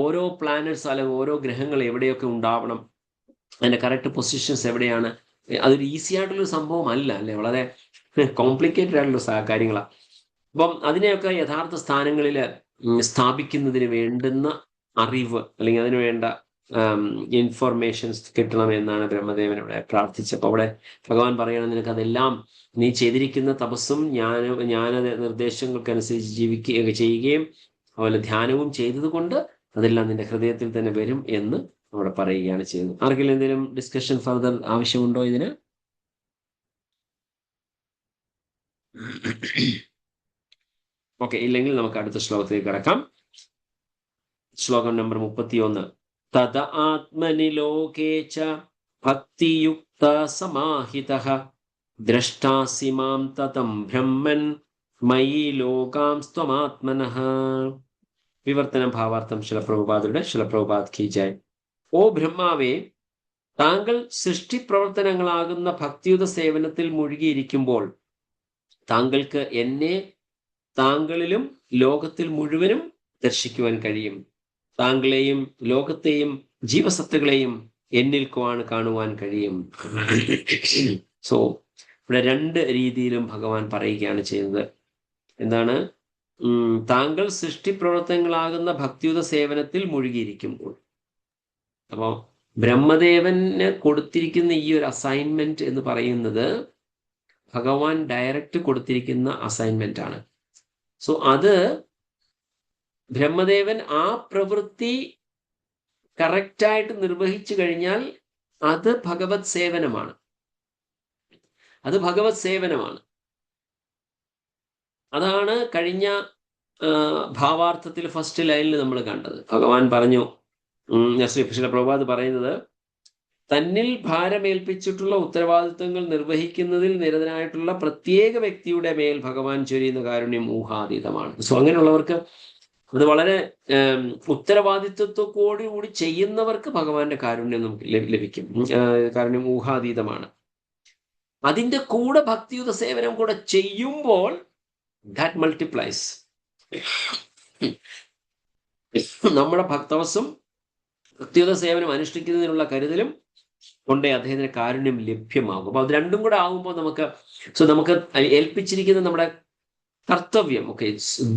ഓരോ പ്ലാനറ്റ്സ് അല്ലെങ്കിൽ ഓരോ ഗ്രഹങ്ങൾ എവിടെയൊക്കെ ഉണ്ടാവണം, അതിന്റെ കറക്റ്റ് പൊസിഷൻസ് എവിടെയാണ്, അതൊരു ഈസി ആയിട്ടുള്ളൊരു സംഭവം അല്ല, അല്ലെ? വളരെ കോംപ്ലിക്കേറ്റഡ് ആയിട്ടുള്ള കാര്യങ്ങളാണ്. അപ്പം അതിനെയൊക്കെ യഥാർത്ഥ സ്ഥാനങ്ങളിൽ സ്ഥാപിക്കുന്നതിന് വേണ്ടുന്ന അറിവ് അല്ലെങ്കിൽ അതിന് വേണ്ട ഇൻഫർമേഷൻസ് കിട്ടണം എന്നാണ് ബ്രഹ്മദേവൻ ഇവിടെ പ്രാർത്ഥിച്ചപ്പോൾ അവിടെ ഭഗവാൻ പറയണം, നിനക്ക് അതെല്ലാം നീ ചെയ്തിരിക്കുന്ന തപസ്സും ജ്ഞാന നിർദ്ദേശങ്ങൾക്കനുസരിച്ച് ചെയ്യുകയും അതുപോലെ ധ്യാനവും ചെയ്തത് കൊണ്ട് അതെല്ലാം നിന്റെ ഹൃദയത്തിൽ തന്നെ വരും എന്ന് അവിടെ പറയുകയാണ് ചെയ്യുന്നത്. ആർക്കെങ്കിലും എന്തെങ്കിലും ഡിസ്കഷൻ ഫർദർ ആവശ്യമുണ്ടോ ഇതിന്? ഓക്കെ, ഇല്ലെങ്കിൽ നമുക്ക് അടുത്ത ശ്ലോകത്തിലേക്ക് കിടക്കാം. ശ്ലോകം നമ്പർ 31. തദ ആത്മനി ലോകേ ച ഭക്തിയുക്ത സമാഹിതഃ ദ്രഷ്ടാസി മാം തതം ബ്രഹ്മൻ മയി ലോകാംസ്ത്വമാത്മനഃ. വിവർത്തനം ഭാവാർത്ഥം ശിലപ്രഭുപാദ് കി ജയ്. ഓ ബ്രഹ്മാവേ, താങ്കൾ സൃഷ്ടിപ്രവർത്തനങ്ങളാകുന്ന ഭക്തിയുത സേവനത്തിൽ മുഴുകിയിരിക്കുമ്പോൾ താങ്കൾക്ക് എന്നെ താങ്കളിലും ലോകത്തിൽ മുഴുവനും ദർശിക്കുവാൻ കഴിയും. താങ്കളെയും ലോകത്തെയും ജീവസത്തുകളെയും എന്നിൽ കാണുവാൻ കഴിയും. സോ ഇവിടെ രണ്ട് രീതിയിലും ഭഗവാൻ പറയുകയാണ് ചെയ്യുന്നത്. എന്താണ്? താങ്കൾ സൃഷ്ടിപ്രവർത്തനങ്ങളാകുന്ന ഭക്തിയുത സേവനത്തിൽ മുഴുകിയിരിക്കുമ്പോൾ. അപ്പോൾ ബ്രഹ്മദേവന് കൊടുത്തിരിക്കുന്ന ഈ ഒരു അസൈൻമെന്റ് എന്ന് പറയുന്നത് ഭഗവാൻ ഡയറക്റ്റ് കൊടുത്തിരിക്കുന്ന അസൈൻമെന്റ് ആണ്. സോ അത് ബ്രഹ്മദേവൻ ആ പ്രവൃത്തി കറക്റ്റായിട്ട് നിർവഹിച്ചു കഴിഞ്ഞാൽ അത് ഭഗവത് സേവനമാണ്. അതാണ് കഴിഞ്ഞ ഭാവാർത്ഥത്തിൽ ഫസ്റ്റ് ലൈനിൽ നമ്മൾ കണ്ടത്. ഭഗവാൻ പറഞ്ഞു, ശ്രീ പ്രഭുപാദ് പറയുന്നത്, തന്നിൽ ഭാരമേൽപ്പിച്ചിട്ടുള്ള ഉത്തരവാദിത്വങ്ങൾ നിർവഹിക്കുന്നതിൽ നിരതനായിട്ടുള്ള പ്രത്യേക വ്യക്തിയുടെ മേൽ ഭഗവാൻ ചൊരിയുന്ന കാരുണ്യം ഊഹാതീതമാണ്. സോ അങ്ങനെയുള്ളവർക്ക് അത് വളരെ ഉത്തരവാദിത്വത്തോടുകൂടി ചെയ്യുന്നവർക്ക് ഭഗവാന്റെ കാരുണ്യം നമുക്ക് ലഭിക്കും. കാരുണ്യം ഊഹാതീതമാണ്. അതിന്റെ കൂടെ ഭക്തിയുത സേവനം കൂടെ ചെയ്യുമ്പോൾ ദാറ്റ് മൾട്ടിപ്ലൈസ്. നമ്മുടെ ഭക്തവസും ഭക്തിയുത സേവനം അനുഷ്ഠിക്കുന്നതിനുള്ള കരുതലും കൊണ്ടേ അദ്ദേഹത്തിന് കാരുണ്യം ലഭ്യമാകും. അപ്പൊ അത് രണ്ടും കൂടെ ആകുമ്പോൾ നമുക്ക് ഏൽപ്പിച്ചിരിക്കുന്ന നമ്മുടെ കർത്തവ്യം, okay,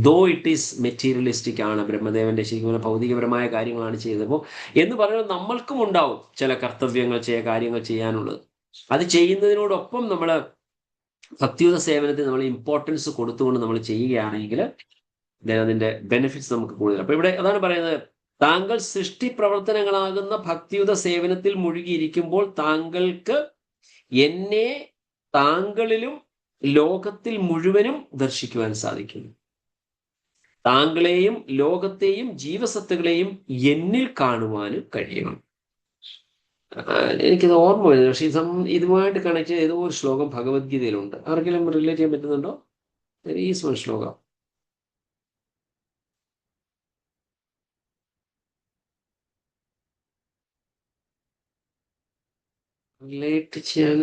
though it is materialistic ആണ്, ബ്രഹ്മദേവന്റെ ശരിക്കും ഭൗതികപരമായ കാര്യങ്ങളാണ് ചെയ്തത്. അപ്പോൾ എന്ന് പറയുന്നത് നമ്മൾക്കും ഉണ്ടാവും ചില കർത്തവ്യങ്ങൾ, കാര്യങ്ങൾ ചെയ്യാനുള്ളത്. അത് ചെയ്യുന്നതിനോടൊപ്പം നമ്മൾ ഭക്തിയുത സേവനത്തിന് നമ്മൾ ഇമ്പോർട്ടൻസ് കൊടുത്തുകൊണ്ട് നമ്മൾ ചെയ്യുകയാണെങ്കിൽ അതിന്റെ ബെനിഫിറ്റ്സ് നമുക്ക് കൂടുതൽ. അപ്പൊ ഇവിടെ അതാണ് പറയുന്നത്, താങ്കൾ സൃഷ്ടി പ്രവർത്തനങ്ങളാകുന്ന ഭക്തിയുത സേവനത്തിൽ മുഴുകിയിരിക്കുമ്പോൾ താങ്കൾക്ക് എന്നെ താങ്കളിലും ലോകത്തിൽ മുഴുവനും ദർശിക്കുവാൻ സാധിക്കും. താങ്കളെയും ലോകത്തെയും ജീവസത്തുകളെയും എന്നിൽ കാണുവാനും കഴിയണം. എനിക്കത് ഓർമ്മ വരുന്നു, പക്ഷെ ഇതുമായിട്ട് കണക്ട് ചെയ്ത ഒരു ശ്ലോകം ഭഗവത്ഗീതയിലുണ്ട്. ആർക്കെങ്കിലും റിലേറ്റ് ചെയ്യാൻ പറ്റുന്നുണ്ടോ? ഈ ശ്ലോകം റിലേറ്റ് ചെയ്യാൻ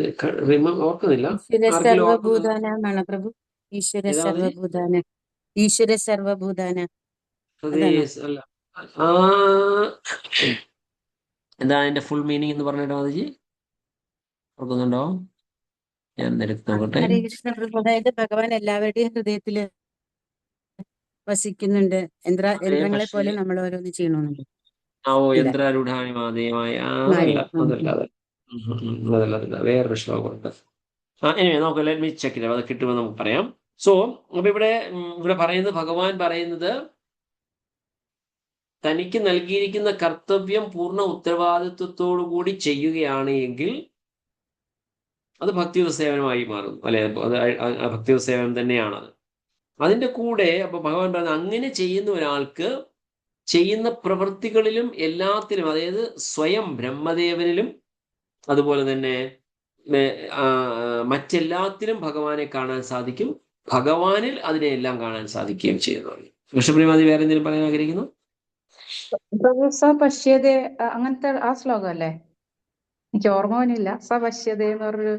ഓർക്കുന്നില്ല. ഈശ്വര ആർക്കെങ്കിലും ഓർക്കുന്നില്ല? സർവഭൂതാനാണ് പ്രഭു. ഈശ്വര സർവഭൂതാന, ഈശ്വര സർവഭൂതാന. അതെ, അല്ല, എന്താ അതിന്റെ ഫുൾ മീനിങ് എന്ന് പറഞ്ഞിട്ട് മാതിജി ഓർക്കുന്നുണ്ടോ? ഞാൻ നിരക്ക് നോക്കട്ടെ. ഹരേ കൃഷ്ണ പ്രഭു. അതായത് ഭഗവാൻ എല്ലാവരുടെയും ഹൃദയത്തില് വസിക്കുന്നുണ്ട്. യന്ത്രങ്ങളെ പോലെ നമ്മൾ ഓരോന്ന് ചെയ്യണമെന്നുണ്ട്. യന്ത്രാരൂഢായ മാതേയമായ അതല്ല വേറൊരു ശ്ലോകമുണ്ട്. നമുക്ക് ലെറ്റ് മീ ചെക്ക് ഇറ്റ്, അത് കിട്ടുമ്പോൾ നമുക്ക് പറയാം. സോ അപ്പൊ ഇവിടെ പറയുന്നത്, ഭഗവാൻ പറയുന്നത് തനിക്ക് നൽകിയിരിക്കുന്ന കർത്തവ്യം പൂർണ്ണ ഉത്തരവാദിത്വത്തോടു കൂടി ചെയ്യുകയാണ് എങ്കിൽ അത് ഭക്തിയുത സേവനമായി മാറും, അല്ലെ? അത് ഭക്തിയുത സേവനം തന്നെയാണത്. അതിന്റെ കൂടെ അപ്പൊ ഭഗവാൻ പറയുന്നത്, അങ്ങനെ ചെയ്യുന്ന ഒരാൾക്ക് ചെയ്യുന്ന പ്രവൃത്തികളിലും എല്ലാത്തിലും, അതായത് സ്വയം ബ്രഹ്മദേവനിലും അതുപോലെ തന്നെ മറ്റെല്ലാത്തിലും ഭഗവാനെ കാണാൻ സാധിക്കും, ഭഗവാനിൽ അതിനെല്ലാം കാണാൻ സാധിക്കുകയും ചെയ്യുന്നു. കൃഷ്ണപ്രിയമാതി വേറെ എന്തെങ്കിലും പറയാൻ ആഗ്രഹിക്കുന്നു? പശ്യതേ, അങ്ങനത്തെ ആ ശ്ലോകം അല്ലേ? എനിക്ക് ഓർമ്മവനില്ല. സപശ്യതേ എന്ന് പറഞ്ഞൊരു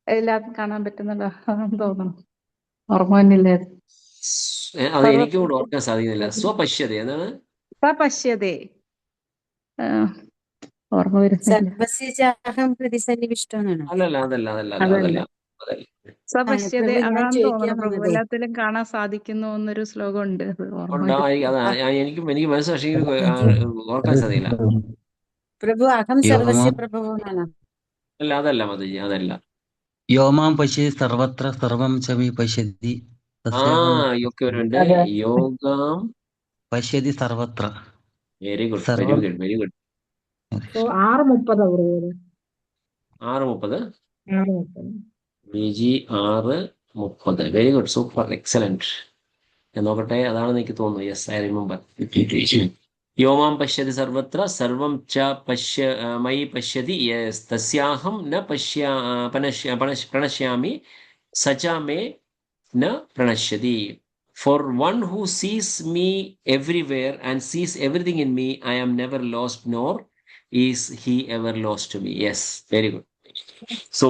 എല്ലാം കാണാൻ പറ്റുന്നല്ലോ തോന്നുന്നു. ഓർമ്മവനില്ല. അത് എനിക്കും കൂടെ ഓർക്കാൻ സാധിക്കുന്നില്ല. സ്വപശ്യത എന്താണ്? സപശ്യതേ, ഓർമ്മ വരുന്നില്ല. സർവസ്യചാഹം പ്രതിസന്നിവിഷ്ടമെന്നാണ്. അതല്ല. സപശ്യതേ പ്രഭു, ഞാൻ അതാന്ന് ചോദിക്കാൻ തോന്നുന്നു. വന്നതേ, എല്ലാത്തിലും കാണാൻ സാധിക്കുന്നു എന്നൊരു ശ്ലോകം ഉണ്ട്. ഓർമ്മ എനിക്ക് മനസ്സിലാക്കി ഓർക്കാൻ സാധിക്കില്ല. പ്രഭു അഹം സർവസ്യ പ്രഭവോ എന്നാണ്. അതല്ല മതജി, അതല്ല. യോമാം പശ്യതി സർവത്ര സർവം ച പശ്യതി ഒക്കെ വരുന്നുണ്ട്. യോഗം പശ്യതി സർവത്ര. Very good. 6:30. 6:30 Biji 6:30. Very good, super, excellent. ഞാൻ നോക്കട്ടെ, അതാണെന്ന് എനിക്ക് തോന്നുന്നു. Yes, I remember. യോമാം പശ്യതി സർവത്ര സർവം ച മയി പശ്യതി യെസ് തസ്യാഹം ന പ്രണശ്യാമി സച മേ ന പ്രണശ്യതി. For one who sees me everywhere and sees everything in me, I am never lost, nor is he ever lost to me. Yes, very good. So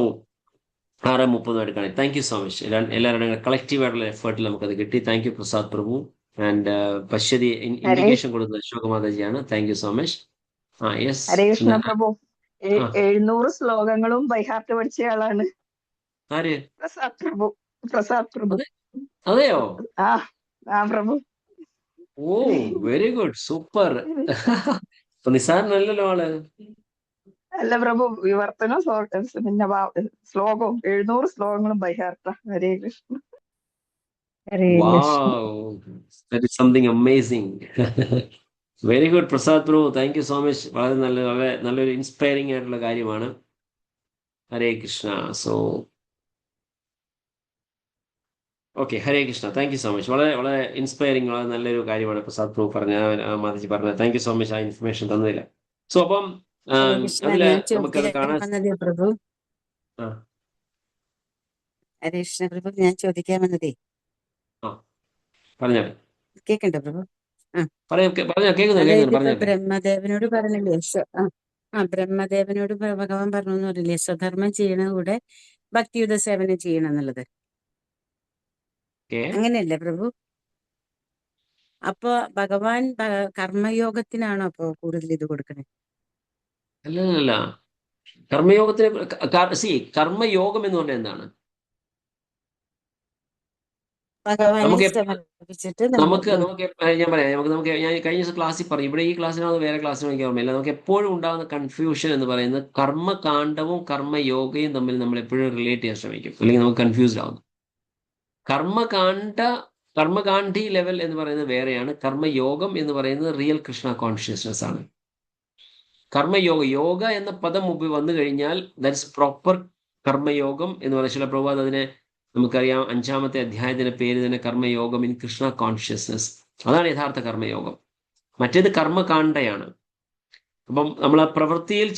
6:30 കാണി. Thank you so much. എല്ലാവരുടെയും collective ആയിട്ടുള്ള എഫേർട്ടിൽ നമുക്കത് കിട്ടി. Thank you Prasad Prabhu. And പശ്യതി indication കൊടുത്തത് അശോകമാതാജിയാണ്. Thank you so much. Yes, Hare Krishna Prabhu. 700 ശ്ലോകങ്ങളും ബൈഹാർട്ട് പഠിച്ചയാളാണ് ആര്? പ്രസാദ് പ്രഭു. അതെയോ? പ്രഭു. ഓ, വെരി ഗുഡ്, സൂപ്പർ. നിസാറിനല്ലല്ലോ ആള്. അല്ല പ്രഭു, വിവർത്തനം പിന്നെ ശ്ലോകവും 700 ശ്ലോകങ്ങളും by heart. Hare Krishna. Wow, that is something amazing. Very good Prasad Prabhu, thank you so much. വളരെ നല്ലൊരു ഇൻസ്പയറിംഗ് ആയിട്ടുള്ള കാര്യമാണ്. Hare Krishna. So okay, Hare Krishna. Thank you so much. വളരെ ഇൻസ്പയറിംഗ്, വളരെ നല്ലൊരു കാര്യമാണ് പ്രസാദ് പ്രഭു മാതാജി പറഞ്ഞത്. താങ്ക് യു സോ മച്ച് ആ ഇൻഫർമേഷൻ തന്നതില്ല. സോ അപ്പം അതില് നമുക്കത് കാണാൻ പ്രഭു. ഹരേ കൃഷ്ണ പ്രഭു, ഞാൻ ചോദിക്കാൻ വന്നതേ. പറഞ്ഞോ. കേക്കണ്ടോ പ്രഭു? ആ പറയാം, പറഞ്ഞോ, കേൾക്കുന്നു, അതായത് കേൾക്കുന്നു, ഇപ്പൊ പറഞ്ഞോട്ടെ. ബ്രഹ്മദേവനോട് പറഞ്ഞില്ലേ ബ്രഹ്മദേവനോട് ഭഗവാൻ പറഞ്ഞു എന്ന് പറയില്ലേ, സ്വധർമ്മം ചെയ്യണ കൂടെ ഭക്തിയുത സേവനം ചെയ്യണം എന്നുള്ളത്. ഓക്കെ. അങ്ങനെയല്ലേ പ്രഭു? അപ്പൊ ഭഗവാൻ കർമ്മയോഗത്തിനാണോ അപ്പൊ കൂടുതൽ ഇത് കൊടുക്കണേ? അല്ലല്ല, കർമ്മയോഗത്തിന് കർമ്മയോഗം എന്ന് പറഞ്ഞാൽ എന്താണ്? ഭഗവാനെ നമുക്ക് സമർപ്പിച്ചിട്ട് നമുക്ക് നമുക്ക് ഞാൻ പറയാം, ഞാൻ കഴിഞ്ഞ ദിവസം ക്ലാസ്സിൽ പറഞ്ഞു, ഇവിടെ ഈ ക്ലാസ്സിനോ വേറെ ക്ലാസ്സിനോ എനിക്ക് ഓർമ്മയില്ല. നമുക്ക് എപ്പോഴും ഉണ്ടാകുന്ന കൺഫ്യൂഷൻ എന്ന് പറയുന്നത് കർമ്മകാണ്ഡവും കർമ്മയോഗയും തമ്മിൽ നമ്മൾ എപ്പോഴും റിലേറ്റ് ചെയ്യാൻ ശ്രമിക്കും, അല്ലെങ്കിൽ നമുക്ക് കൺഫ്യൂസ്ഡ് ആവുന്നു. കർമ്മകാണ്ഡ കർമ്മകാണ്ഡി ലെവൽ എന്ന് പറയുന്നത് വേറെയാണ്. കർമ്മയോഗം എന്ന് പറയുന്നത് റിയൽ കൃഷ്ണ കോൺഷ്യസ്നസ് ആണ്. യോഗ എന്ന പദം മുമ്പിൽ വന്നു കഴിഞ്ഞാൽ ദാറ്റ്സ് പ്രോപ്പർ കർമ്മയോഗം എന്ന് പറയുന്ന ശില പ്രഭുപാദ് അതിനെ, നമുക്കറിയാം, 5-ാമത്തെ അധ്യായത്തിന്റെ പേര് തന്നെ കർമ്മയോഗം ഇൻ കൃഷ്ണ കോൺഷ്യസ്നസ്. അതാണ് യഥാർത്ഥ കർമ്മയോഗം. മറ്റേത് കർമ്മകാണ്ഡയാണ്. അപ്പം നമ്മൾ ആ പ്രവൃത്തിയിൽ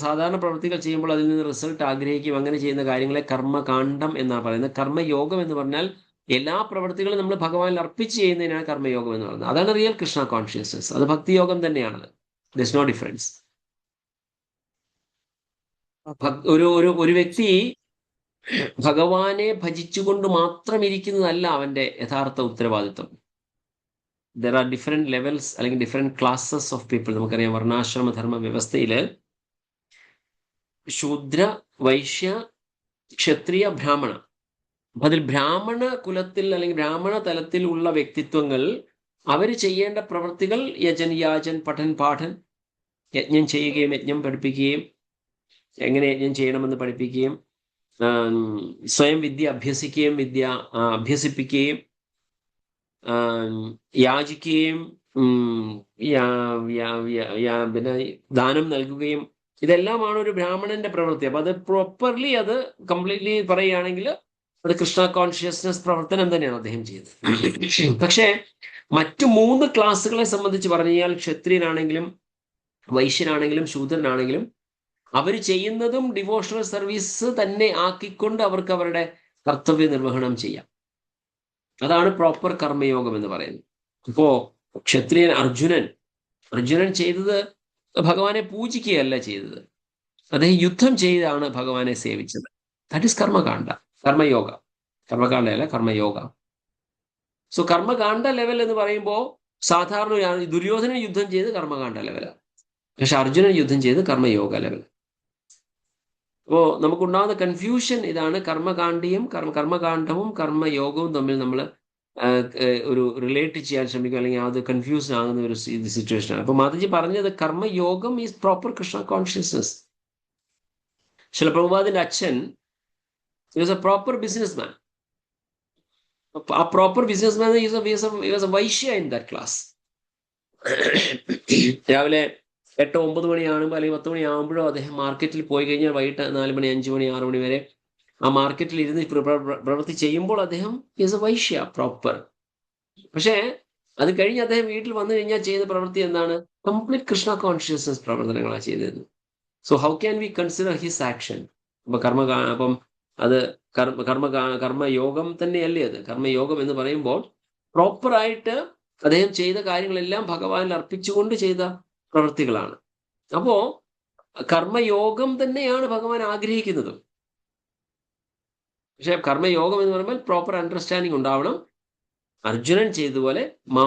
സാധാരണ പ്രവൃത്തികൾ ചെയ്യുമ്പോൾ അതിൽ നിന്ന് റിസൾട്ട് ആഗ്രഹിക്കും, അങ്ങനെ ചെയ്യുന്ന കാര്യങ്ങളെ കർമ്മകാണ്ഡം എന്നാണ് പറയുന്നത്. കർമ്മയോഗം എന്ന് പറഞ്ഞാൽ എല്ലാ പ്രവൃത്തികളും നമ്മൾ ഭഗവാനിൽ അർപ്പിച്ച് ചെയ്യുന്നതിനാണ് കർമ്മയോഗം എന്ന് പറയുന്നത്. അതാണ് റിയൽ കൃഷ്ണ കോൺഷ്യസ്നസ്. അത് ഭക്തിയോഗം തന്നെയാണത്. This no difference. ഒരു വ്യക്തി ഭഗവാനെ ഭജിച്ചുകൊണ്ട് മാത്രം ഇരിക്കുന്നതല്ല അവന്റെ യഥാർത്ഥ ഉത്തരവാദിത്വം. ദർ ആർ ഡിഫറെന്റ് ലെവൽസ്, അല്ലെങ്കിൽ ഡിഫറെന്റ് ക്ലാസസ് ഓഫ് പീപ്പിൾ. നമുക്കറിയാം, വർണ്ണാശ്രമ ധർമ്മ വ്യവസ്ഥയില് ശൂദ്ര, വൈശ്യ, ക്ഷത്രിയ, ബ്രാഹ്മണ. അപ്പൊ അതിൽ ബ്രാഹ്മണ കുലത്തിൽ അല്ലെങ്കിൽ ബ്രാഹ്മണ തലത്തിൽ ഉള്ള വ്യക്തിത്വങ്ങൾ അവർ ചെയ്യേണ്ട പ്രവൃത്തികൾ യാചൻ, പഠൻ, പാഠൻ, യജ്ഞം ചെയ്യുകയും യജ്ഞം പഠിപ്പിക്കുകയും എങ്ങനെ യജ്ഞം ചെയ്യണമെന്ന് പഠിപ്പിക്കുകയും സ്വയം വിദ്യ അഭ്യസിക്കുകയും അഭ്യസിപ്പിക്കുകയും യാചിക്കുകയും പിന്നെ ദാനം നൽകുകയും, ഇതെല്ലാമാണ് ഒരു ബ്രാഹ്മണന്റെ പ്രവൃത്തി. അപ്പൊ അത് പ്രോപ്പർലി, അത് കംപ്ലീറ്റ്ലി പറയുകയാണെങ്കിൽ അത് കൃഷ്ണ കോൺഷ്യസ്നസ് പ്രവർത്തനം തന്നെയാണ് അദ്ദേഹം ചെയ്തത്. പക്ഷേ മറ്റു 3 ക്ലാസ്സുകളെ സംബന്ധിച്ച് പറഞ്ഞു കഴിഞ്ഞാൽ, ക്ഷത്രിയനാണെങ്കിലും വൈശ്യനാണെങ്കിലും ശൂദ്രനാണെങ്കിലും അവർ ചെയ്യുന്നതും ഡിവോഷണൽ സർവീസ് തന്നെ ആക്കിക്കൊണ്ട് അവർക്ക് അവരുടെ കർത്തവ്യ നിർവഹണം ചെയ്യാം. അതാണ് പ്രോപ്പർ കർമ്മയോഗം എന്ന് പറയുന്നത്. ഇപ്പോ ക്ഷത്രിയൻ അർജുനൻ ചെയ്തത് ഭഗവാനെ പൂജിക്കുകയല്ല ചെയ്തത്, അദ്ദേഹം യുദ്ധം ചെയ്താണ് ഭഗവാനെ സേവിച്ചത്. That is karmayoga. കർമ്മകാണ്ഡയല്ല, കർമ്മയോഗ. സോ കർമ്മകാണ്ഡ ലെവൽ എന്ന് പറയുമ്പോൾ സാധാരണ ദുര്യോധനൻ യുദ്ധം ചെയ്ത് കർമ്മകാണ്ഡ ലെവലാണ്, പക്ഷെ അർജുനൻ യുദ്ധം ചെയ്ത് കർമ്മയോഗ ലെവൽ. അപ്പോൾ നമുക്കുണ്ടാകുന്ന കൺഫ്യൂഷൻ ഇതാണ്. കർമ്മകാണ്ഡവും കർമ്മയോഗവും തമ്മിൽ നമ്മൾ ഒരു റിലേറ്റ് ചെയ്യാൻ ശ്രമിക്കും, അല്ലെങ്കിൽ അത് കൺഫ്യൂസ്ഡ് ആകുന്ന ഒരു സിറ്റുവേഷനാണ്. അപ്പൊ മാതാജി പറഞ്ഞത് കർമ്മയോഗം is proper Krishna consciousness. Srila പ്രഭുപാദിന്റെ അച്ഛൻ is a proper business man. ആ proper business man is a vaishya in that class. രാവിലെ 8-9 മണിയാകുമ്പോൾ അല്ലെങ്കിൽ 10 മണിയാകുമ്പോഴോ അദ്ദേഹം മാർക്കറ്റിൽ പോയി കഴിഞ്ഞാൽ വൈകിട്ട് 4 മണി, 5 മണി, 6 മണി വരെ ആ മാർക്കറ്റിൽ ഇരുന്ന് പ്രവൃത്തി ചെയ്യുമ്പോൾ അദ്ദേഹം ഈസ് എ വൈശ്യ പ്രോപ്പർ. പക്ഷേ അത് കഴിഞ്ഞ് അദ്ദേഹം വീട്ടിൽ വന്നു കഴിഞ്ഞാൽ ചെയ്ത പ്രവൃത്തി എന്താണ്? കംപ്ലീറ്റ് കൃഷ്ണ കോൺഷ്യസ്നസ് പ്രവർത്തനങ്ങളാണ് ചെയ്തത്. So how can we consider his action? അപ്പം അത് കർമ്മയോഗം തന്നെയല്ലേ അത്? കർമ്മയോഗം എന്ന് പറയുമ്പോൾ പ്രോപ്പറായിട്ട് അദ്ദേഹം ചെയ്ത കാര്യങ്ങളെല്ലാം ഭഗവാനിൽ അർപ്പിച്ചുകൊണ്ട് ചെയ്ത പ്രവൃത്തികളാണ്. അപ്പോ കർമ്മയോഗം തന്നെയാണ് ഭഗവാൻ ആഗ്രഹിക്കുന്നത്. പക്ഷെ കർമ്മയോഗം എന്ന് പറയുമ്പോൾ പ്രോപ്പർ അണ്ടർസ്റ്റാൻഡിങ് ഉണ്ടാവണം. അർജുനൻ ചെയ്തതുപോലെ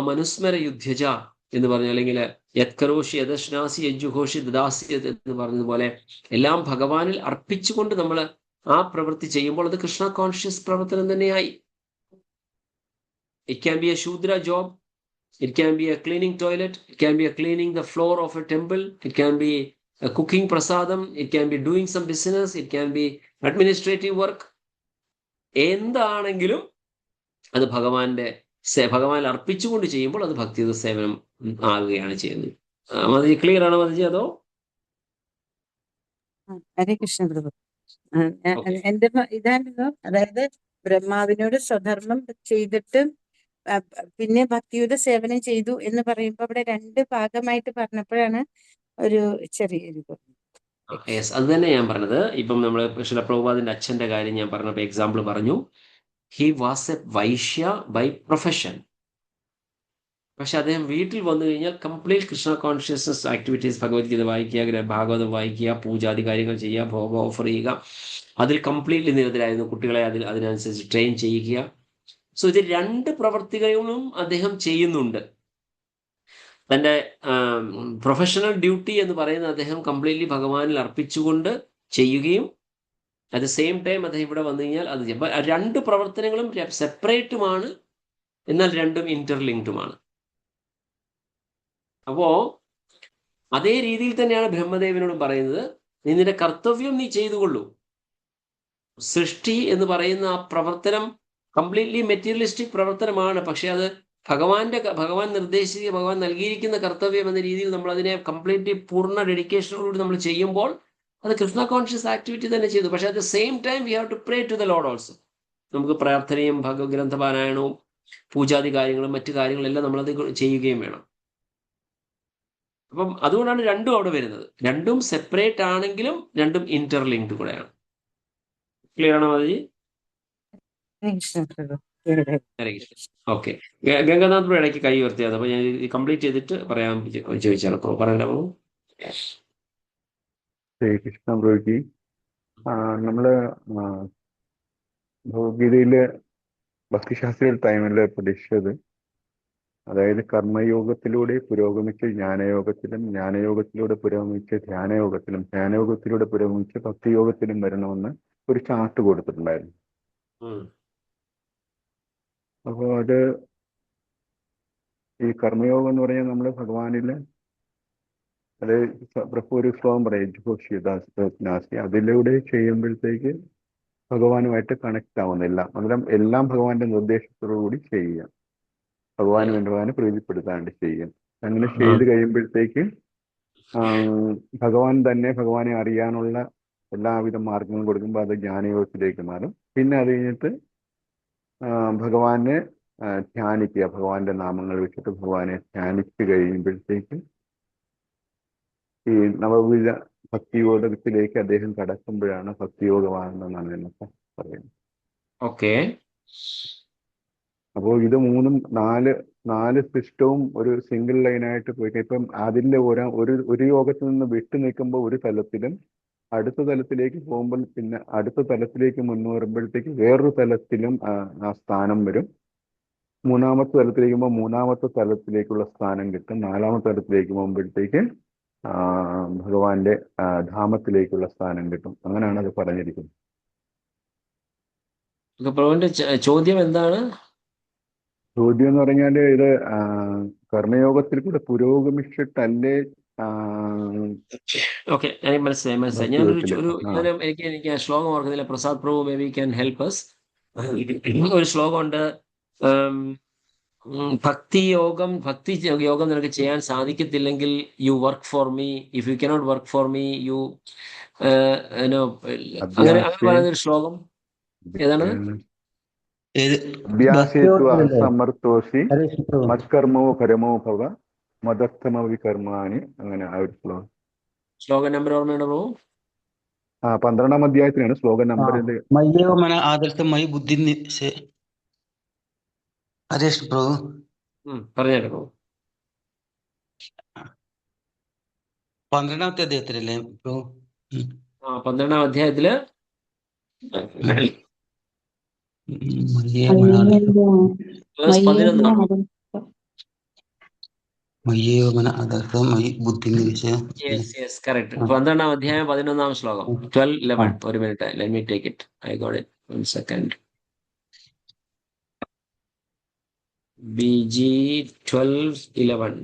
മനുസ്മര യുദ്ധജ എന്ന് പറഞ്ഞ, അല്ലെങ്കിൽ യത്കരോഷി യദശ്നാസി യജ്ജുഘോഷി ദദാസി എന്ന് പറഞ്ഞതുപോലെ എല്ലാം ഭഗവാനിൽ അർപ്പിച്ചുകൊണ്ട് നമ്മൾ ആ പ്രവൃത്തി ചെയ്യുമ്പോൾ അത് കൃഷ്ണ കോൺഷ്യസ് പ്രവർത്തനം തന്നെയായി. It can be A Shudra job, it can be a cleaning toilet, it can be a cleaning the floor of a temple, it can be a cooking prasadam, it can be doing some business, it can be administrative work. എന്താണെങ്കിലും അത് ഭഗവാനിൽ അർപ്പിച്ചുകൊണ്ട് ചെയ്യുമ്പോൾ അത് ഭക്തിയുത സേവനം ആകുകയാണ് ചെയ്യുന്നത്. മതി clear ആണോ മതിജി? അതോ? ഹരേ കൃഷ്ണ പ്രഭു. എന്റെ ഇതാണല്ലോ, അതായത് ബ്രഹ്മാവിനോട് സ്വധർമ്മം ചെയ്തിട്ട് പിന്നെ ഭക്തിയുത സേവനം ചെയ്തു എന്ന് പറയുമ്പോൾ അവിടെ 2 ഭാഗമായിട്ട് പറഞ്ഞപ്പോഴാണ് ഒരു ചെറിയൊരു യെസ്, അത് തന്നെ ഞാൻ പറഞ്ഞത്. ഇപ്പം നമ്മൾ ശില പ്രഭുപാദിന്റെ അച്ഛന്റെ കാര്യം ഞാൻ പറഞ്ഞപ്പോൾ എക്സാമ്പിൾ പറഞ്ഞു. He was a vaishya by profession. പക്ഷെ അദ്ദേഹം വീട്ടിൽ വന്നു കഴിഞ്ഞാൽ complete Krishna consciousness activities, Bhagavad Gita വായിക്കുക, ഭാഗവതം വായിക്കുക, പൂജാതി കാര്യങ്ങൾ ചെയ്യുക, ഭോഗം ഓഫർ ചെയ്യുക, അതിൽ കംപ്ലീറ്റ്ലി നിരതരായിരുന്നു. കുട്ടികളെ അതിനനുസരിച്ച് ട്രെയിൻ ചെയ്യുക. സോ ഇത് രണ്ട് പ്രവർത്തികളും അദ്ദേഹം ചെയ്യുന്നുണ്ട്. തൻ്റെ പ്രൊഫഷണൽ ഡ്യൂട്ടി എന്ന് പറയുന്നത് അദ്ദേഹം കംപ്ലീറ്റ്ലി ഭഗവാനിൽ അർപ്പിച്ചുകൊണ്ട് ചെയ്യുകയും അറ്റ് ദ സെയിം ടൈം അദ്ദേഹം ഇവിടെ വന്നു കഴിഞ്ഞാൽ അത് ചെയ്യും. അപ്പൊ രണ്ട് പ്രവർത്തനങ്ങളും സെപ്പറേറ്റുമാണ്, എന്നാൽ രണ്ടും ഇന്റർലിങ്ക്ഡുമാണ്. അപ്പോ അതേ രീതിയിൽ തന്നെയാണ് ബ്രഹ്മദേവനോടും പറയുന്നത്, നീ നിന്റെ കർത്തവ്യം നീ ചെയ്തുകൊള്ളൂ. സൃഷ്ടി എന്ന് പറയുന്ന ആ പ്രവർത്തനം കംപ്ലീറ്റ്ലി മെറ്റീരിയലിസ്റ്റിക് പ്രവർത്തനമാണ്. പക്ഷെ അത് ഭഗവാൻ നിർദ്ദേശിച്ച, ഭഗവാൻ നൽകിയിരിക്കുന്ന കർത്തവ്യം എന്ന രീതിയിൽ നമ്മൾ അതിനെ കംപ്ലീറ്റ്ലി പൂർണ്ണ ഡെഡിക്കേഷനോടുകൂടി നമ്മൾ ചെയ്യുമ്പോൾ അത് കൃഷ്ണ കോൺഷ്യസ് ആക്ടിവിറ്റി തന്നെ ചെയ്തു. പക്ഷെ at the same time we have to pray to the lord also. നമുക്ക് പ്രാർത്ഥനയും ഗ്രന്ഥപാരായണവും പൂജാതി കാര്യങ്ങളും മറ്റു കാര്യങ്ങളെല്ലാം നമ്മളത് ചെയ്യുകയും വേണം. അപ്പം അതുകൊണ്ടാണ് രണ്ടും അവിടെ വരുന്നത്. രണ്ടും സെപ്പറേറ്റ് ആണെങ്കിലും രണ്ടും ഇന്റർലിങ്ക്ഡ് കൂടെയാണ്. ക്ലിയർ ആണോ മാതാജി? ഓക്കെ. ഗംഗാനാഥ് ബ്രോ ഇടയ്ക്ക് കൈ ഉയർത്തിയത്, അപ്പൊ ഞാൻ കംപ്ലീറ്റ് ചെയ്തിട്ട് പറയാൻ ചോദിച്ചാണ്. അപ്പോൾ പറയണ്ടാവോ? ശ്രീ കൃഷ്ണ ബ്രോജി, നമ്മള് ഭഗവത്ഗീതയില് ഭക്തിശാസ്ത്രിയുടെ ടൈമിൽ പ്രതീക്ഷിച്ചത്, അതായത് കർമ്മയോഗത്തിലൂടെ പുരോഗമിച്ച് ജ്ഞാനയോഗത്തിലും, ജ്ഞാനയോഗത്തിലൂടെ പുരോഗമിച്ച് ധ്യാനയോഗത്തിലും, ധ്യാനയോഗത്തിലൂടെ പുരോഗമിച്ച് ഭക്തിയോഗത്തിലും വരണമെന്ന് ഒരു ചാർട്ട് കൊടുത്തിട്ടുണ്ടായിരുന്നു. അപ്പോൾ അത് ഈ കർമ്മയോഗം എന്ന് പറഞ്ഞാൽ നമ്മൾ ഭഗവാനില്, അത് പ്രഭു ഒരു ശ്ലോകം പറയും, അതിലൂടെ ചെയ്യുമ്പോഴത്തേക്ക് ഭഗവാനുമായിട്ട് കണക്ട് ആവുന്നില്ല. അന്നേരം എല്ലാം ഭഗവാന്റെ നിർദ്ദേശത്തോടു കൂടി ചെയ്യുക, ഭഗവാന് വേണ്ടവാന് പ്രീതിപ്പെടുത്താണ്ട് ചെയ്യുക. അങ്ങനെ ചെയ്ത് കഴിയുമ്പോഴത്തേക്ക് ഭഗവാൻ തന്നെ ഭഗവാനെ അറിയാനുള്ള എല്ലാവിധ മാർഗങ്ങളും കൊടുക്കുമ്പോൾ അത് ജ്ഞാനയോഗത്തിലേക്ക് മാറും. പിന്നെ അത് കഴിഞ്ഞിട്ട് ഭഗവാനെ ധ്യാനിക്കുക, ഭഗവാന്റെ നാമങ്ങൾ വെച്ചിട്ട് ഭഗവാനെ ധ്യാനിച്ച് കഴിയുമ്പോഴത്തേക്ക് ഈ നവവിധ ഭക്തിയോഗത്തിലേക്ക് അദ്ദേഹം കടക്കുമ്പോഴാണ് ഭക്തിയോഗമാണെന്നാണ് എന്നൊക്കെ പറയുന്നത്. ഓക്കെ. അപ്പോൾ ഇത് മൂന്നും നാല് സിസ്റ്റവും ഒരു സിംഗിൾ ലൈനായിട്ട് പോയി. ഇപ്പം അതിൻ്റെ ഒരു യോഗത്തിൽ നിന്ന് വിട്ടു നിൽക്കുമ്പോൾ ഒരു തലത്തിലും, അടുത്ത തലത്തിലേക്ക് പോകുമ്പോൾ പിന്നെ അടുത്ത തലത്തിലേക്ക് മുന്നേറുമ്പോഴത്തേക്ക് വേറൊരു തലത്തിലും ആ സ്ഥാനം വരും. മൂന്നാമത്തെ തലത്തിലേക്ക് പോകുമ്പോൾ മൂന്നാമത്തെ തലത്തിലേക്കുള്ള സ്ഥാനം കിട്ടും. നാലാമത്തെ തലത്തിലേക്ക് പോകുമ്പോഴത്തേക്ക് ഭഗവാന്റെ ധാമത്തിലേക്കുള്ള സ്ഥാനം കിട്ടും. അങ്ങനെയാണ് അത് പറഞ്ഞിരിക്കുന്നത്. പ്രഭുവിന്റെ ചോദ്യം എന്താണ്? ചോദ്യം എന്ന് പറഞ്ഞാൽ ഇത് കർമ്മയോഗത്തിൽ കൂടെ പുരോഗമിച്ചിട്ടല്ലേ ഓക്കെ, എനിക്ക് മനസ്സിലായി. എനിക്ക് ആ ശ്ലോകം ഓർക്കുന്നില്ല. Prasad Prabhu may be can help us. ഒരു ശ്ലോകമുണ്ട്, ഭക്തി യോഗം നിനക്ക് ചെയ്യാൻ സാധിക്കത്തില്ലെങ്കിൽ you work for me, if you cannot work for me you അങ്ങനെ പറയുന്ന ഒരു ശ്ലോകം ഏതാണ്? സമർത്ഥോസി മത്കർമ്മോ പരമോ ഭവ മദർത്ഥമവി കർമാണി, അങ്ങനെ ആ ഒരു ശ്ലോകം. ശ്ലോക നമ്പർ ഓർമ്മയുണ്ടോ പ്രഭു? 12ാം അധ്യായത്തിനാണ് ശ്ലോക നമ്പർ. മൈ ബുദ്ധി ഹരേഷ് പ്രഭു പറഞ്ഞേട്ടോ പ്രഭു. 12ാമത്തെ അധ്യായത്തിലല്ലേ പ്രഭു? 12ാം അധ്യായത്തില് കറക്റ്റ്. 12ാം അധ്യായം 11ാം ശ്ലോകം, 12:11. ഒരു minute, let me take it. I got it. 1 second. BG 12:11.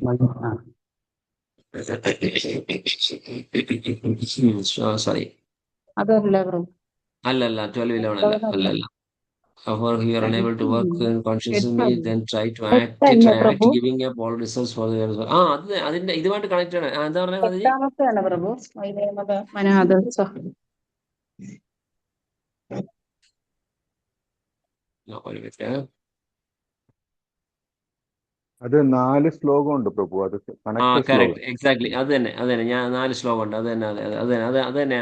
Sorry, അതല്ല ബ്രോ, അല്ലല്ല, 12:11 അല്ലല്ല. For you are unable to work consciously, then try to act giving up all results for the അതിന്റെ ഇതുമായിട്ട് connect ആണ്. എന്താ പറഞ്ഞത്? എട്ടാമത്തെയാണ് പ്രഭു. മനാദ ഒരു മിനിറ്റ്. അത് 4 ശ്ലോകം ഉണ്ട് പ്രഭു. അത് കറക്റ്റ്, എക്സാക്ട്ലി. അത് തന്നെ. ഞാൻ 4 ശ്ലോകം ഉണ്ട്. അത് തന്നെ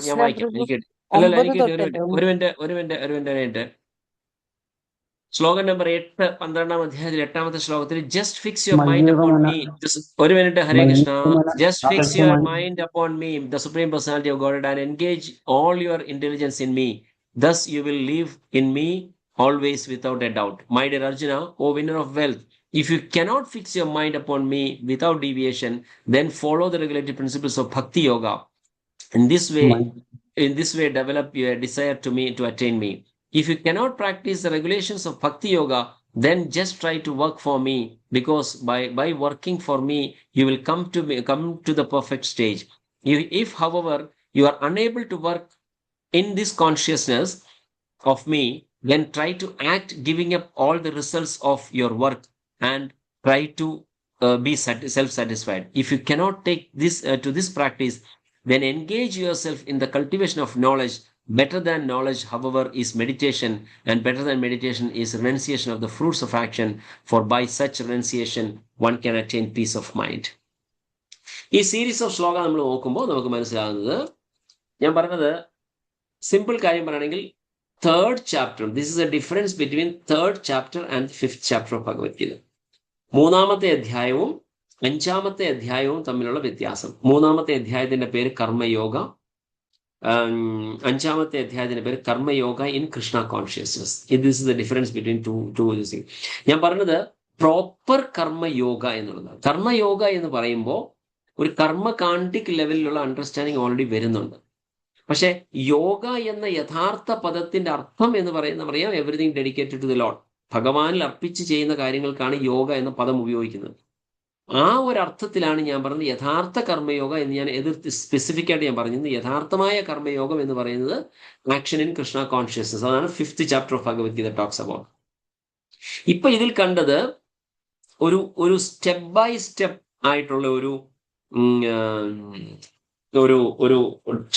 ഞാൻ വായിക്കാം. എനിക്ക് അല്ലല്ല, എനിക്ക് ഒരു മിനിറ്റ്. ശ്ലോകം നമ്പർ 8, 12-ാം അധ്യായത്തിൽ 8-ാമത്തെ ശ്ലോകത്തിൽ just fix your mind upon മയ്യേവമന മീ. ഒരു മിനിറ്റ്, ഹരേ കൃഷ്ണ. മയ്യേവമന ജസ്റ്റ് ഫിക്സ് യുവർ ആദർശമായി mind upon me, the supreme personality of God, and engage all your intelligence in me. Thus you will live in me always without a doubt. My dear Arjuna, O winner of wealth, if you cannot fix your mind upon me without deviation, then follow the regulated principles of Bhakti Yoga. In this way, develop your desire to me to attain me. If you cannot practice the regulations of Bhakti Yoga, then just try to work for me, because by working for me, you will come to the perfect stage. If, however, you are unable to work in this consciousness of me, then try to act giving up all the results of your work and try to be self-satisfied. If you cannot take this to this practice, then engage yourself in the cultivation of knowledge. Better than knowledge, however, is meditation, and better than meditation is renunciation of the fruits of action, for by such renunciation one can attain peace of mind. ഈ series of ശ്ലോക നമ്മൾ നോക്കുമ്പോൾ നമുക്ക് മനസ്സിലാകുന്നത്, ഞാൻ പറഞ്ഞത് simple കാര്യം പറയുകയാണെങ്കിൽ, 3rd chapter, this is a difference between 3rd chapter and 5th chapter of Bhagavad Gita. 3-ാമത്തെ അധ്യായവും 5-ാമത്തെ അധ്യായവും തമ്മിലുള്ള വ്യത്യാസം. 3-ാമത്തെ അധ്യായത്തിന്റെ പേര് കർമ്മയോഗ, 5-ാമത്തെ അധ്യായത്തിന്റെ പേര് karma yoga in Krishna consciousness. This is the difference between two this. ഞാൻ പറഞ്ഞത് പ്രോപ്പർ കർമ്മയോഗ എന്നുള്ളതാണ്. കർമ്മയോഗ എന്ന് പറയുമ്പോൾ ഒരു കർമ്മകാണ്ഡിക് ലെവലിലുള്ള അണ്ടർസ്റ്റാൻഡിങ് ഓൾറെഡി വരുന്നുണ്ട്. പക്ഷെ യോഗ എന്ന യഥാർത്ഥ പദത്തിന്റെ അർത്ഥം എന്ന് പറയാം everything dedicated to the lord. ഭഗവാനിൽ അർപ്പിച്ച് ചെയ്യുന്ന കാര്യങ്ങൾക്കാണ് യോഗ എന്ന പദം ഉപയോഗിക്കുന്നത്. ആ ഒരു അർത്ഥത്തിലാണ് ഞാൻ പറഞ്ഞത് യഥാർത്ഥ കർമ്മയോഗ എന്ന്. ഞാൻ സ്പെസിഫിക് ആയിട്ട് ഞാൻ പറഞ്ഞത് യഥാർത്ഥമായ കർമ്മയോഗം എന്ന് പറയുന്നത് ആക്ഷൻ ഇൻ കൃഷ്ണ കോൺഷ്യസ്നസ്. അതാണ് 5th chapter of Bhagavad Gita talks about. ഇപ്പൊ ഇതിൽ കണ്ടത് ഒരു സ്റ്റെപ്പ് ബൈ സ്റ്റെപ്പ് ആയിട്ടുള്ള ഒരു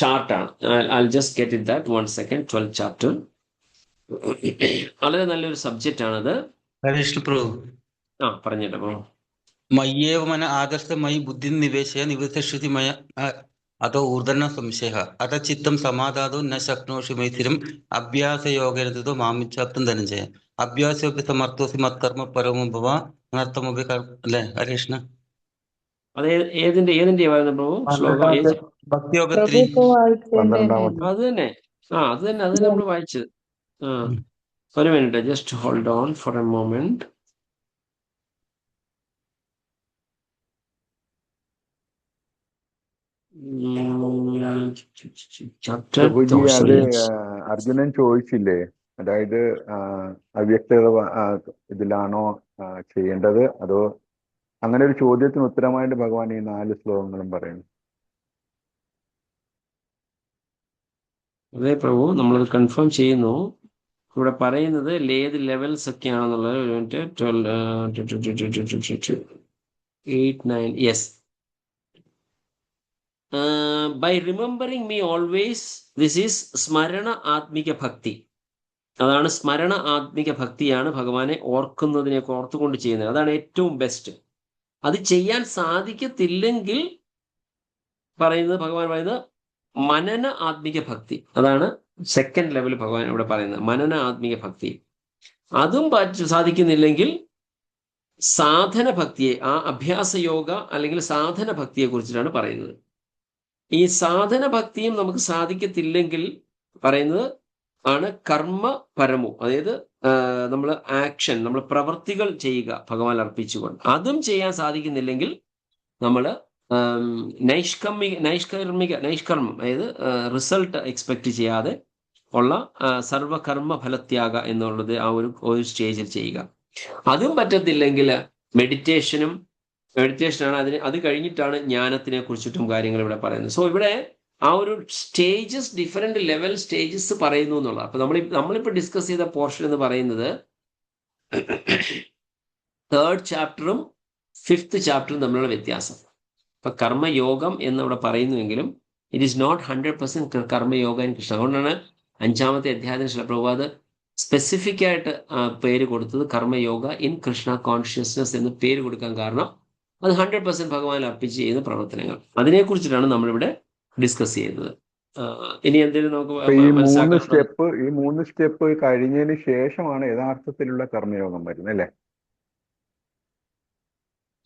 ചാർട്ടാണ്. I'll just get it that 1 second. 12th chapter. വളരെ നല്ലൊരു സബ്ജക്റ്റ് ആണത്. ഹരേഷ് പ്രഭു, പറഞ്ഞിട്ടോ. മയ്യേവമന ആദർശമയി ബുദ്ധി നിവേശയ നിവസഷ്യതി മയ അതോ ഊർധന സംശയ അത ചിത്തം സമാധാതോ ന ശക്നോഷി മൈഥിരം അഭ്യാസയോഗരതോ മാമിച്ഛാപ്തം ധനഞ്ജയ അഭ്യാസോപി സമർത്ഥോസി മത്കർമ്മ പരമോ ഭവ അനർത്ഥമൊക്കെ അല്ലേ ഹരേഷ്ണ? അത് ഏതിന്റെ ഭക്തിയോഗ പ്രഭു 3. ഇപ്പൊ വായിച്ചതിന്റെ 12-ാമത്തെ. അത് തന്നെ അത് നമ്മൾ വായിച്ചത്. ഒരു minute, just hold on for a moment. Prabhuji, അത് അർജുനൻ ചോദിച്ചില്ലേ, അതായത് അവ്യക്ത ഇതിലാണോ ചെയ്യേണ്ടത്, അതോ അങ്ങനെ ഒരു ചോദ്യത്തിന് ഉത്തരമായിട്ട് ഭഗവാൻ ഈ 4 ശ്ലോകങ്ങളും പറയുന്നു. അതെ പ്രഭു, നമ്മളത് കൺഫേം ചെയ്യുന്നു. ഇവിടെ പറയുന്നത് ഏത് ലെവൽസ് ഒക്കെയാണെന്നുള്ളത്. ഒരു minute. 12, 8, 9. Yes. By remembering me always, this is സ്മരണ ആത്മിക ഭക്തി. അതാണ് സ്മരണ ആത്മിക ഭക്തിയാണ് ഭഗവാനെ ഓർത്തുകൊണ്ട് ചെയ്യുന്നത്. അതാണ് ഏറ്റവും ബെസ്റ്റ്. അത് ചെയ്യാൻ സാധിക്കത്തില്ലെങ്കിൽ ഭഗവാൻ പറയുന്നത് മനന ആത്മിക ഭക്തി. അതാണ് 2nd ലെവൽ ഭഗവാൻ ഇവിടെ പറയുന്നത്, മനന ആത്മിക ഭക്തി. അതും സാധിക്കുന്നില്ലെങ്കിൽ സാധന ഭക്തിയെ, ആ അഭ്യാസയോഗ അല്ലെങ്കിൽ സാധന ഭക്തിയെ കുറിച്ചിട്ടാണ് പറയുന്നത്. ഈ സാധന ഭക്തിയും നമുക്ക് സാധിക്കത്തില്ലെങ്കിൽ പറയുന്നത് ആണ് കർമ്മ പരമു. അതായത് നമ്മൾ പ്രവർത്തികൾ ചെയ്യുക ഭഗവാൻ അർപ്പിച്ചുകൊണ്ട്. അതും ചെയ്യാൻ സാധിക്കുന്നില്ലെങ്കിൽ നമ്മൾ നൈഷ്കർമ്മം, അതായത് റിസൾട്ട് എക്സ്പെക്ട് ചെയ്യാതെ ഉള്ള സർവകർമ്മ ഫലത്യാഗ എന്നുള്ളത് ആ ഒരു സ്റ്റേജിൽ ചെയ്യുക. അതും പറ്റത്തില്ലെങ്കിൽ മെഡിറ്റേഷനാണ്. അത് കഴിഞ്ഞിട്ടാണ് ജ്ഞാനത്തിനെ കുറിച്ചിട്ടും കാര്യങ്ങൾ ഇവിടെ പറയുന്നത്. സോ ഇവിടെ ആ ഒരു സ്റ്റേജസ്, ഡിഫറെന്റ് ലെവൽ സ്റ്റേജസ് പറയുന്നു എന്നുള്ളത്. അപ്പൊ നമ്മളിപ്പോ ഡിസ്കസ് ചെയ്ത പോർഷൻ എന്ന് പറയുന്നത് 3rd chapterഉം 5th chapterഉം തമ്മിലുള്ള വ്യത്യാസം. ഇപ്പൊ കർമ്മയോഗം എന്നിവിടെ പറയുന്നുവെങ്കിലും it is not 100% karmayoga in Krishna. അതുകൊണ്ടാണ് 5-ാമത്തെ അധ്യായത്തിന് ശ്രീല പ്രഭുപാദ് സ്പെസിഫിക് ആയിട്ട് പേര് കൊടുത്തത് കർമ്മയോഗ ഇൻ കൃഷ്ണ കോൺഷ്യസ്നസ് എന്ന് പേര് കൊടുക്കാൻ കാരണം അത് 100% ഭഗവാൻ അർപ്പിച്ച് ചെയ്യുന്ന പ്രവർത്തനങ്ങൾ. അതിനെക്കുറിച്ചിട്ടാണ് നമ്മളിവിടെ ഡിസ്കസ് ചെയ്യുന്നത്. ഇനി എന്തെങ്കിലും നമുക്ക് അപ്പൊ ഈ മനസ്സിലാക്കാനുണ്ടോ? ഈ മൂന്ന് സ്റ്റെപ്പ് കഴിഞ്ഞതിന് ശേഷമാണ് യഥാർത്ഥത്തിലുള്ള കർമ്മയോഗം വരുന്നത് അല്ലേ?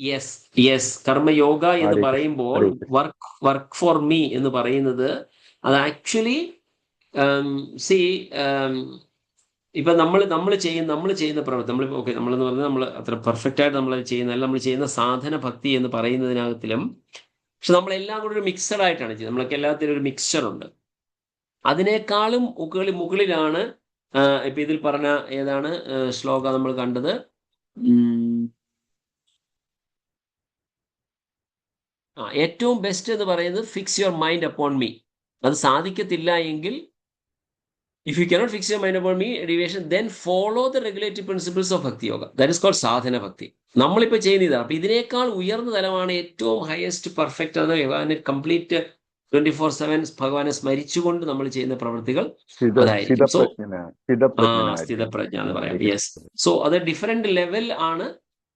യെസ് യെസ്, കർമ്മയോഗ എന്ന് ഹരേ കൃഷ്ണ, പറയുമ്പോൾ ഹരേ കൃഷ്ണ. വർക്ക് ഫോർ മീ എന്ന് പറയുന്നത് അത് ആക്ച്വലി സി ഇപ്പൊ നമ്മൾ ചെയ്യുന്ന പ്രവൃത്തി നമ്മൾ ഓക്കെ നമ്മളെന്ന് പറഞ്ഞാൽ നമ്മൾ അത്ര പെർഫെക്റ്റ് ആയിട്ട് നമ്മൾ ചെയ്യുന്നതല്ല. നമ്മൾ ചെയ്യുന്ന സാധന ഭക്തി എന്ന് പറയുന്നതിനകത്തിലും പക്ഷെ നമ്മളെല്ലാം കൂടെ ഒരു മിക്സഡ് ആയിട്ടാണ് ചെയ്യുന്നത്. നമ്മളൊക്കെ എല്ലാത്തിനും ഒരു മിക്സ്ചർ ഉണ്ട്. അതിനേക്കാളും മുകളിലാണ് ഇപ്പൊ ഇതിൽ പറഞ്ഞ ഏതാണ് ശ്ലോക നമ്മൾ കണ്ടത്? ഏറ്റവും ബെസ്റ്റ് എന്ന് പറയുന്നത് fix your mind upon me. അത് സാധിക്കത്തില്ല എങ്കിൽ if you cannot fix your mind upon me deviation then follow the regulatory principles of ഭക്തി യോഗ. ദാറ്റ് ഇസ് കോൾഡ് സാധന ഭക്തി. നമ്മളിപ്പോൾ ചെയ്യുന്ന ഇതാണ്. അപ്പൊ ഇതിനേക്കാൾ ഉയർന്ന തലമാണ് ഏറ്റവും ഹയസ്റ്റ് പെർഫെക്റ്റ് ആണ് ഭഗവാനെ കംപ്ലീറ്റ് 24/7 ഭഗവാനെ സ്മരിച്ചുകൊണ്ട് നമ്മൾ ചെയ്യുന്ന പ്രവൃത്തികൾ അതായിരിക്കും. സോ സ്ഥിതപ്രജ്ഞ എന്ന് പറയാം. യെസ്. സോ അത് ഡിഫറെന്റ് ലെവൽ ആണ്.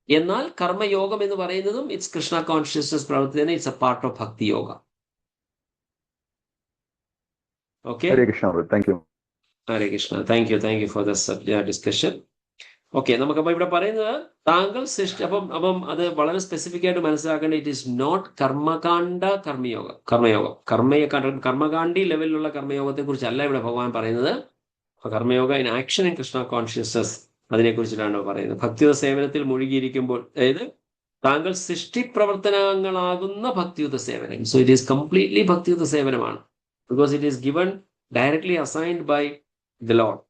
എന്നാൽ കർമ്മയോഗം എന്ന് പറയുന്നതും ഇറ്റ്സ് കൃഷ്ണ കോൺഷ്യസ്നസ് പ്രവൃത്തി തന്നെ. ഇറ്റ്സ് എ പാർട്ട് ഓഫ് ഭക്തി yoga. Okay, Hare Krishna, thank U. Hare Krishna. Thank you for the discussion. Okay, നമുക്കപ്പോൾ ഇവിടെ പറയുന്നത് താങ്കൾ അപ്പം അത് വളരെ സ്പെസിഫിക് ആയിട്ട് മനസ്സിലാക്കേണ്ട. ഇറ്റ് ഈസ് നോട്ട് കർമ്മകാണ്ഡ കർമ്മയോഗം. കർമ്മകാണ്ഡി ലെവലിലുള്ള കർമ്മയോഗത്തെ കുറിച്ചല്ല ഇവിടെ ഭഗവാൻ പറയുന്നത്. Karma yoga in action in Krishna consciousness അതിനെ കുറിച്ചിട്ടാണ് പറയുന്നത്. ഭക്തിയുത സേവനത്തിൽ മുഴുകിയിരിക്കുമ്പോൾ, അതായത് താങ്കൾ സൃഷ്ടിപ്രവർത്തനങ്ങളാകുന്ന ഭക്തിയുത സേവനം. സോ ഇറ്റ് ഈസ് കംപ്ലീറ്റ്ലി ഭക്തിയുത സേവനമാണ്. Because it is given directly assigned by the lord.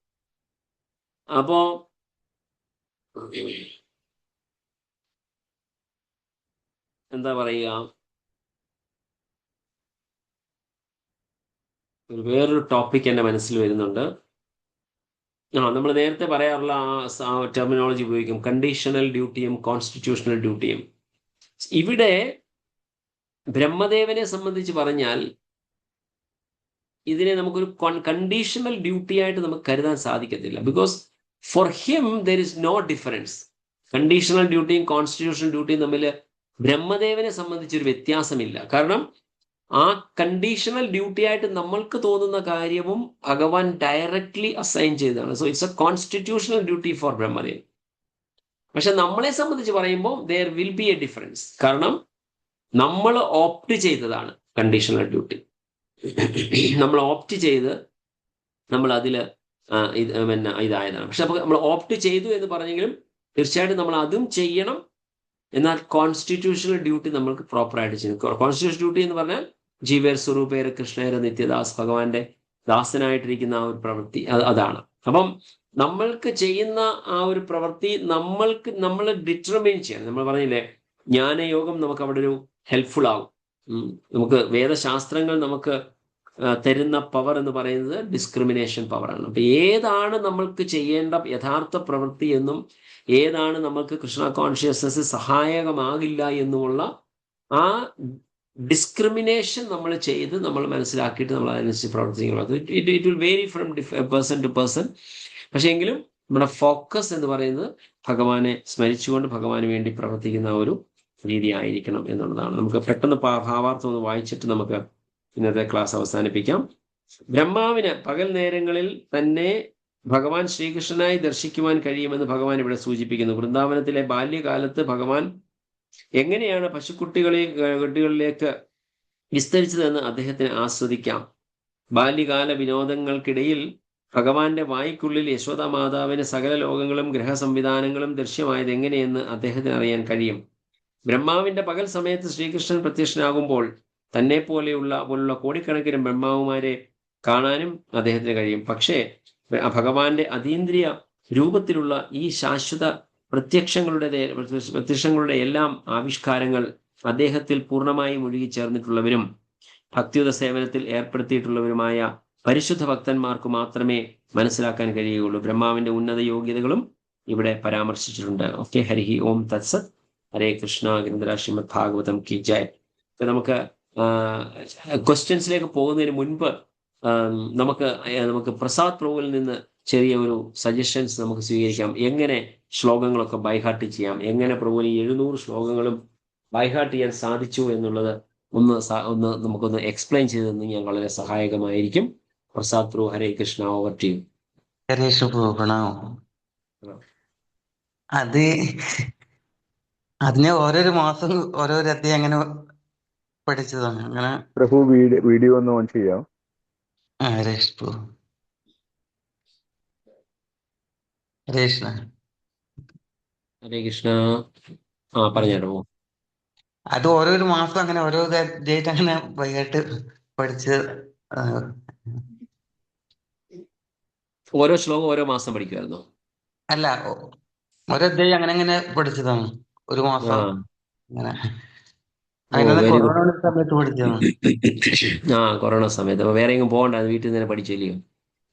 അപ്പോ എന്താ പറയുക, വേറൊരു ടോപ്പിക് എൻ്റെ മനസ്സിൽ വരുന്നുണ്ട്. നമ്മൾ നേരത്തെ പറയാറുള്ള ആ ടെർമിനോളജി ഉപയോഗിക്കും, കണ്ടീഷണൽ ഡ്യൂട്ടിയും കോൺസ്റ്റിറ്റ്യൂഷണൽ ഡ്യൂട്ടിയും. ഇവിടെ ബ്രഹ്മദേവനെ സംബന്ധിച്ച് പറഞ്ഞാൽ ഇതിനെ നമുക്കൊരു കണ്ടീഷണൽ ഡ്യൂട്ടി ആയിട്ട് നമുക്ക് കരുതാൻ സാധിക്കത്തില്ല. Because for him there is no difference. Conditional ഡ്യൂട്ടിയും കോൺസ്റ്റിറ്റ്യൂഷണൽ ഡ്യൂട്ടിയും തമ്മിൽ ബ്രഹ്മദേവനെ സംബന്ധിച്ചൊരു വ്യത്യാസമില്ല. കാരണം ആ കണ്ടീഷണൽ ഡ്യൂട്ടി ആയിട്ട് നമ്മൾക്ക് തോന്നുന്ന കാര്യവും ഭഗവാൻ ഡയറക്ട്ലി അസൈൻ ചെയ്തതാണ്. So it's A constitutional duty four Brahmadev. പക്ഷെ നമ്മളെ സംബന്ധിച്ച് പറയുമ്പോൾ there will be A difference. കാരണം നമ്മൾ ഓപ്റ്റ് ചെയ്തതാണ് കണ്ടീഷണൽ ഡ്യൂട്ടി. നമ്മൾ ഓപ്റ്റ് ചെയ്ത് നമ്മൾ അതിൽ ഇതായതാണ്. പക്ഷെ അപ്പോൾ നമ്മൾ ഓപ്റ്റ് ചെയ്തു എന്ന് പറഞ്ഞെങ്കിലും തീർച്ചയായിട്ടും നമ്മൾ അതും ചെയ്യണം. എന്നാൽ കോൺസ്റ്റിറ്റ്യൂഷണൽ ഡ്യൂട്ടി നമ്മൾക്ക് പ്രോപ്പറായിട്ട് ചെയ്യണം. കോൺസ്റ്റിറ്റ്യൂഷണൽ ഡ്യൂട്ടി എന്ന് പറഞ്ഞാൽ ജീവേർ സ്വരൂപേര കൃഷ്ണേര നിത്യദാസ്, ഭഗവാന്റെ ദാസനായിട്ടിരിക്കുന്ന ആ ഒരു പ്രവൃത്തി അതാണ്. അപ്പം നമ്മൾക്ക് ചെയ്യുന്ന ആ ഒരു പ്രവൃത്തി നമ്മൾ ഡിറ്റർമിൻ ചെയ്യണം. നമ്മൾ പറഞ്ഞില്ലേ, ജ്ഞാനയോഗം നമുക്ക് അവിടെ ഒരു ഹെൽപ്ഫുൾ ആകും. നമുക്ക് വേദശാസ്ത്രങ്ങൾ നമുക്ക് തരുന്ന പവർ എന്ന് പറയുന്നത് ഡിസ്ക്രിമിനേഷൻ പവറാണ്. അപ്പൊ ഏതാണ് നമ്മൾക്ക് ചെയ്യേണ്ട യഥാർത്ഥ പ്രവൃത്തി എന്നും ഏതാണ് നമ്മൾക്ക് കൃഷ്ണ കോൺഷ്യസ്നസ് സഹായകമാകില്ല എന്നുമുള്ള ആ ഡിസ്ക്രിമിനേഷൻ നമ്മൾ ചെയ്ത് നമ്മൾ മനസ്സിലാക്കിയിട്ട് നമ്മൾ അതിനനുസരിച്ച് പ്രവർത്തിക്കണം. It will vary from person to person. പക്ഷേ എങ്കിലും നമ്മുടെ ഫോക്കസ് എന്ന് പറയുന്നത് ഭഗവാനെ സ്മരിച്ചുകൊണ്ട് ഭഗവാന് വേണ്ടി പ്രവർത്തിക്കുന്ന ഒരു രീതി ആയിരിക്കണം എന്നുള്ളതാണ്. നമുക്ക് പെട്ടെന്ന് ഭാവാർത്ഥം ഒന്ന് വായിച്ചിട്ട് നമുക്ക് ഇന്നത്തെ ക്ലാസ് അവസാനിപ്പിക്കാം. ബ്രഹ്മാവിന് പകൽ നേരങ്ങളിൽ തന്നെ ഭഗവാൻ ശ്രീകൃഷ്ണനായി ദർശിക്കുവാൻ കഴിയുമെന്ന് ഭഗവാൻ ഇവിടെ സൂചിപ്പിക്കുന്നു. വൃന്ദാവനത്തിലെ ബാല്യകാലത്ത് ഭഗവാൻ എങ്ങനെയാണ് പശുക്കുട്ടികളിലേക്ക് വിസ്തരിച്ചതെന്ന് അദ്ദേഹത്തിന് ആസ്വദിക്കാം. ബാല്യകാല വിനോദങ്ങൾക്കിടയിൽ ഭഗവാന്റെ വായ്ക്കുള്ളിൽ യശോദ മാതാവിന് സകല ലോകങ്ങളും ഗ്രഹ സംവിധാനങ്ങളും ദൃശ്യമായത് എങ്ങനെയെന്ന് അദ്ദേഹത്തിന് അറിയാൻ കഴിയും. ബ്രഹ്മാവിന്റെ പകൽ സമയത്ത് ശ്രീകൃഷ്ണൻ പ്രത്യക്ഷനാകുമ്പോൾ തന്നെ പോലുള്ള കോടിക്കണക്കിന് ബ്രഹ്മാവുമാരെ കാണാനും അദ്ദേഹത്തിന് കഴിയും. പക്ഷേ ഭഗവാന്റെ അതീന്ദ്രിയ രൂപത്തിലുള്ള ഈ ശാശ്വത പ്രത്യക്ഷങ്ങളുടെ എല്ലാം ആവിഷ്കാരങ്ങൾ അദ്ദേഹത്തിൽ പൂർണ്ണമായും ഒഴുകിച്ചേർന്നിട്ടുള്ളവരും ഭക്തിയുത സേവനത്തിൽ ഏർപ്പെടുത്തിയിട്ടുള്ളവരുമായ പരിശുദ്ധ ഭക്തന്മാർക്ക് മാത്രമേ മനസ്സിലാക്കാൻ കഴിയുകയുള്ളൂ. ബ്രഹ്മാവിന്റെ ഉന്നത യോഗ്യതകളും ഇവിടെ പരാമർശിച്ചിട്ടുണ്ട്. ഓക്കെ, ഹരിഹി ഓം തത്സത്. ഹരേ കൃഷ്ണ. ഗിരിന്ദ്ര ശ്രീമദ് ഭാഗവതം കി ജയ്. നമുക്ക് ക്വസ്റ്റ്യൻസിലേക്ക് പോകുന്നതിന് മുൻപ് നമുക്ക് പ്രസാദ് പ്രഭുവിൽ നിന്ന് ചെറിയ ഒരു സജഷൻസ് നമുക്ക് സ്വീകരിക്കാം. എങ്ങനെ ശ്ലോകങ്ങളൊക്കെ ബൈഹാർട്ട് ചെയ്യാം, എങ്ങനെ പ്രഭുവിന് 700 ശ്ലോകങ്ങളും ബൈഹാർട്ട് ചെയ്യാൻ സാധിച്ചു എന്നുള്ളത് ഒന്ന് നമുക്കൊന്ന് എക്സ്പ്ലെയിൻ ചെയ്ത് തന്നെങ്കിൽ വളരെ സഹായകമായിരിക്കും. പ്രസാദ് പ്രഭു, ഹരേ കൃഷ്ണ, ഓവർ ടു യു. ഹരേ പ്രണാമം. അത് അതിനെ ഓരോരോ മാസം ഓരോരോ അധ്യായം അങ്ങനെ പഠിച്ചതാണ്. അങ്ങനെ പ്രഭു വീഡിയോ ഒന്ന് ഓൺ ചെയ്യാം. ഹരേ കൃഷ്ണ. ഹരേ കൃഷ്ണ. ഹരേ കൃഷ്ണ. പറഞ്ഞോ. അത് ഓരോരോ മാസം അങ്ങനെ ഓരോ അധ്യായമായിട്ട് അങ്ങനെ വൈകിട്ട് പഠിച്ച് ആ, ഓരോ ശ്ലോകം ഓരോ മാസം പഠിക്കുമായിരുന്നോ? അല്ല ഓരോ അധ്യായം അങ്ങനെ അങ്ങനെ പഠിച്ചതാണ്. ഒരു ആ മാസം അങ്ങനെ. ഓ, അതിനെ വെരി ഗുഡ്. കൊറോണ സമയത്ത് പഠിച്ചതാണ്. കൊറോണ സമയത്ത്. അപ്പൊ വേറെ എങ്ങും പോകണ്ട, അത് വീട്ടിൽ നിന്ന് തന്നെ പഠിച്ചില്ലയോ?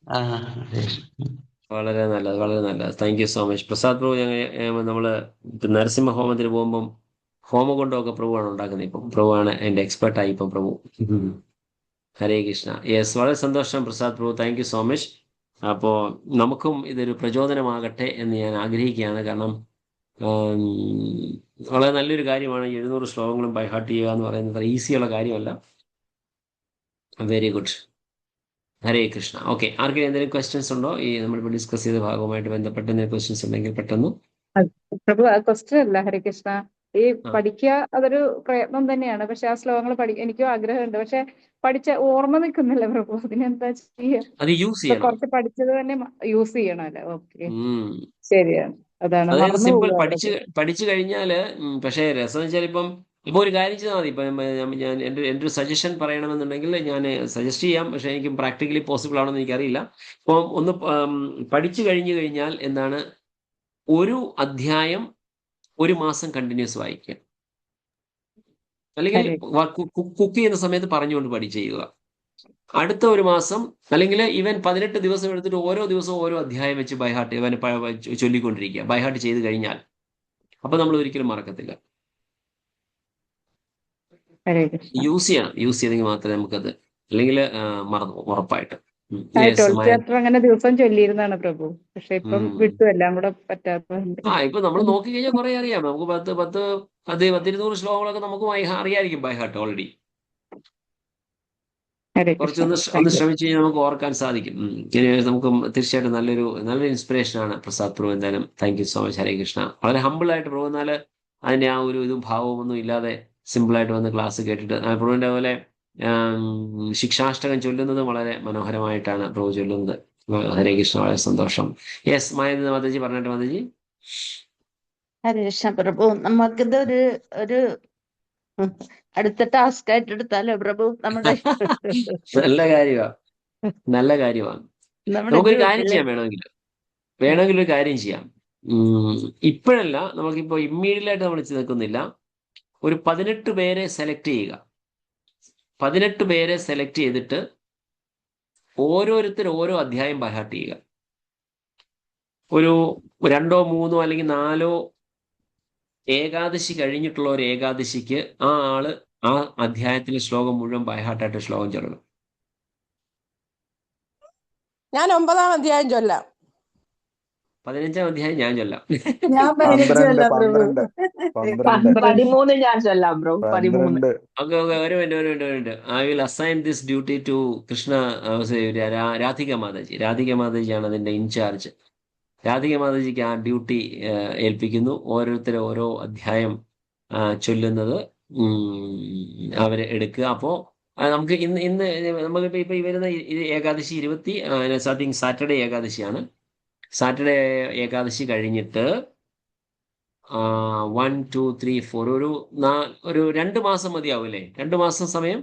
ആ ഹരേ കൃഷ്ണ. വളരെ നല്ലത്, വളരെ നല്ലത്. Thank you so much. Prasad Prabhu, നമ്മള് നരസിംഹ ഹോമത്തിന് പോകുമ്പം ഹോമകുണ്ടമൊക്കെ പ്രഭുവാണ് ഉണ്ടാക്കുന്നത്. ഇപ്പം പ്രഭുവാണ് അതിന്റെ എക്സ്പെർട്ടായി ഇപ്പം പ്രഭു. ഹരേ കൃഷ്ണ. യെസ്, വളരെ സന്തോഷം Prasad Prabhu, thank you so much. അപ്പോൾ നമുക്കും ഇതൊരു പ്രചോദനമാകട്ടെ എന്ന് ഞാൻ ആഗ്രഹിക്കുകയാണ്. കാരണം ആം, വളരെ നല്ലൊരു കാര്യമാണ് 700 ശ്ലോകങ്ങളും ബൈഹാർട്ട് ചെയ്യുക എന്ന് പറയുന്നത്. ഈസിയുള്ള കാര്യമല്ല. Very good. Hare Krishna. Okay, ആർക്കെങ്കിലും എന്തെങ്കിലും ക്വസ്റ്റ്യൻസ് ഉണ്ടോ? ഈ നമ്മളിപ്പോൾ ഡിസ്കസ് ചെയ്ത ഭാഗവുമായിട്ട് ബന്ധപ്പെട്ട് എന്തെങ്കിലും ക്വസ്റ്റ്യൻസ് ഉണ്ടെങ്കിൽ പെട്ടെന്ന്. പ്രഭു, ക്വസ്റ്റ്യൻ അല്ല ഹരികൃഷ്ണ. ഈ ആ പഠിക്കുക അതൊരു പ്രയത്നം തന്നെയാണ്. പക്ഷെ ആ ശ്ലോകങ്ങൾ എനിക്കും ആഗ്രഹമുണ്ട്. പക്ഷെ പഠിച്ച ഓർമ്മ നിൽക്കുന്നില്ല പ്രഭു. അതിനെന്താ ചെയ്യുക? അത് യൂസ് ഇപ്പൊ ചെയ്യണം. കുറച്ച് പഠിച്ചത് തന്നെ യൂസ് ചെയ്യണമല്ലോ. ഓക്കെ, ഉം. ശരിയാണ്. അതാണ് അതായത് മറന്നു സിമ്പിൾ, പോവുക പഠിച്ചു പ്രഭു. പഠിച്ചു കഴിഞ്ഞാല് പക്ഷേ രസം വെച്ചാൽ ഇപ്പൊ ഒരു കാര്യം ചെയ്താൽ മതി. ഇപ്പം ഞാൻ എൻ്റെ ഒരു സജഷൻ പറയണമെന്നുണ്ടെങ്കിൽ ഞാൻ സജസ്റ്റ് ചെയ്യാം. പക്ഷെ എനിക്ക് പ്രാക്ടിക്കലി പോസിബിൾ ആണെന്ന് എനിക്കറിയില്ല. ഇപ്പം ഒന്ന് പഠിച്ചു കഴിഞ്ഞു കഴിഞ്ഞാൽ എന്താണ്, ഒരു അധ്യായം ഒരു മാസം കണ്ടിന്യൂസ് വായിക്കുക. അല്ലെങ്കിൽ ഹരി കുക്ക് ചെയ്യുന്ന സമയത്ത് പറഞ്ഞുകൊണ്ട് പഠിച്ചു ചെയ്യുക. അടുത്ത ഒരു മാസം അല്ലെങ്കിൽ ഈവൻ 18 ദിവസം എടുത്തിട്ട് ഓരോ ദിവസവും ഓരോ അധ്യായം വെച്ച് ബൈഹാർട്ട് ഇവൻ ചൊല്ലിക്കൊണ്ടിരിക്കുക. ബൈഹാർട്ട് ചെയ്ത് കഴിഞ്ഞാൽ അപ്പൊ നമ്മൾ ഒരിക്കലും മറക്കത്തില്ല. ഹരേ കൃഷ്ണ. യൂസ് ചെയ്തെങ്കിൽ മാത്രമേ നമുക്കത്, അല്ലെങ്കിൽ മറന്നു പോകും ഉറപ്പായിട്ട്. യെസ്. 12th ചാപ്റ്റർ അങ്ങനെ ദിവസം ചൊല്ലിയിരുന്നാണ് പ്രഭു. പക്ഷെ ഇപ്പം വിട്ടു, എല്ലാം കൂടെ പറ്റാത്തതുണ്ട്. ഇപ്പൊ നമ്മൾ നോക്കിക്കഴിഞ്ഞാൽ കുറെ അറിയാം. നമുക്ക് 10 ശ്ലോകങ്ങളൊക്കെ നമുക്ക് അറിയായിരിക്കും ബൈഹാർട്ട് ഓൾറെഡി. ഹരേ കൃഷ്ണ. കുറച്ചൊന്ന് ഒന്ന് ശ്രമിച്ചു കഴിഞ്ഞാൽ നമുക്ക് ഓർക്കാൻ സാധിക്കും. ഇനി നമുക്ക് തീർച്ചയായിട്ടും നല്ലൊരു ഇൻസ്പിറേഷനാണ് പ്രസാദ് പ്രഭു. എന്തായാലും താങ്ക് യു സോ മച്ച്. ഹരേ കൃഷ്ണ. വളരെ ഹമ്പിളായിട്ട് പ്രഭു, എന്നാല് അതിന്റെ ആ ഒരു ഇതും ഭാവവും ഒന്നും ഇല്ലാതെ സിമ്പിളായിട്ട് വന്ന് ക്ലാസ് കേട്ടിട്ട് പ്രഭുവിന്റെ പോലെ ശിക്ഷാഷ്ടകം ചൊല്ലുന്നത് വളരെ മനോഹരമായിട്ടാണ് പ്രഭു ചൊല്ലുന്നത്. ഹരേ കൃഷ്ണ, വളരെ സന്തോഷം. യെസ്, മാതാജി പറഞ്ഞിട്ട് മാതാജി. ഹരേ കൃഷ്ണ പ്രഭു, നമുക്കിത് ഒരു അടുത്ത ടാസ്ക് ആയിട്ട് എടുത്താലോ പ്രഭു? നമ്മുടെ നല്ല കാര്യമാണ്, നല്ല കാര്യമാണ്. നമ്മുടെ നമുക്കൊരു കാര്യം ഗ്രൂപ്പില് ചെയ്യാം. വേണമെങ്കിൽ ഒരു കാര്യം ചെയ്യാം. ഇപ്പോഴല്ല, നമുക്കിപ്പോ ഇമ്മീഡിയറ്റ് ആയിട്ട് നമ്മൾ നിൽക്കുന്നില്ല. ഒരു 18 പേരെ സെലക്ട് ചെയ്യുക. 18 പേരെ സെലക്ട് ചെയ്തിട്ട് ഓരോരുത്തർ ഓരോ അധ്യായം ബൈഹാർട്ട് ചെയ്യുക. ഒരു 2 3 അല്ലെങ്കിൽ 4 ഏകാദശി കഴിഞ്ഞിട്ടുള്ള ഒരു ഏകാദശിക്ക് ആ ആള് ആ അധ്യായത്തിലെ ശ്ലോകം മുഴുവൻ ബൈഹാർട്ടായിട്ട് ശ്ലോകം ചൊല്ലണം. ഞാൻ 9-ാം അധ്യായം ചൊല്ലാം. 15-ാം അധ്യായം ഞാൻ ചൊല്ലാം. ഞാൻ 15 അല്ല പ്രഭു. 13 ഞാൻ ചൊല്ലാം ബ്രോ. 13. ഓക്കെ, ഒരു minute. I will assign this duty to Krishna, Radhika Mataji. Radhika മാതാജിയാണ് അതിന്റെ ഇൻചാർജ്. രാധിക മാതാജിക്ക് ആ ഡ്യൂട്ടി ഏൽപ്പിക്കുന്നു. ഓരോരുത്തരെ ഓരോ അധ്യായം ചൊല്ലുന്നത് അവര് എടുക്കുക. അപ്പോ നമുക്ക് ഇന്ന് നമുക്കിപ്പോ ഇപ്പൊ ഈ വരുന്ന ഏകാദശി 20 സാറ്റർഡേ ഏകാദശിയാണ്. സാറ്റർഡേ ഏകാദശി കഴിഞ്ഞിട്ട് 1 2 3 4 ഒരു 2 മാസം മതിയാവും അല്ലേ? 2 മാസം സമയം.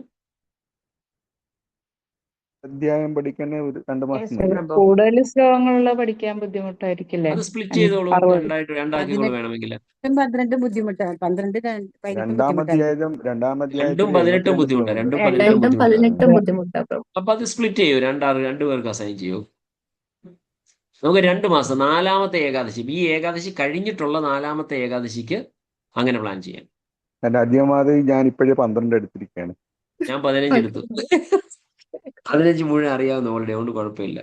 അധ്യായം പഠിക്കാൻ ഒരു 2 മാസം മതി. കൂടുതൽ ശ്ലോകങ്ങളുള്ള പഠിക്കാൻ ബുദ്ധിമുട്ടായിരിക്കില്ലേ? അത് സ്പ്ലിറ്റ് ചെയ്തോളൂ, 60. രണ്ടാക്കിക്കോളൂ വേണമെങ്കിൽ. 12 ബുദ്ധിമുട്ടാണ്. 12 15 രണ്ടാം ബുദ്ധിമുട്ടാണ്. അധ്യായത്തിൽ 2ഉം 18 72 ബുദ്ധിമുട്ടാണ്. ശ്ലോകമുണ്ട്. 2ഉം 18 രണ്ടും ബുദ്ധിമുട്ടാണ്. 18 ബുദ്ധിമുട്ടാ പ്രഭു. അപ്പൊ അത് സ്പ്ലിറ്റ് ചെയ്യൂ. രണ്ടു പേർക്ക് അസൈൻ ചെയ്യൂ. നമുക്ക് 2 മാസം, 4ാമത്തെ ഏകാദശി, ഈ ഏകാദശി കഴിഞ്ഞിട്ടുള്ള 4ാമത്തെ ഏകാദശിക്ക് അങ്ങനെ പ്ലാൻ ചെയ്യാം. എന്റെ അധികമാതി ഞാൻ ഇപ്പോഴേ 12 എടുത്തിരിക്കുകയാണ്. ഞാൻ 15 എടുത്തു. 15 മുഴുവൻ അറിയാവുന്ന ഓൾറെഡി, അതുകൊണ്ട് കുഴപ്പമില്ല.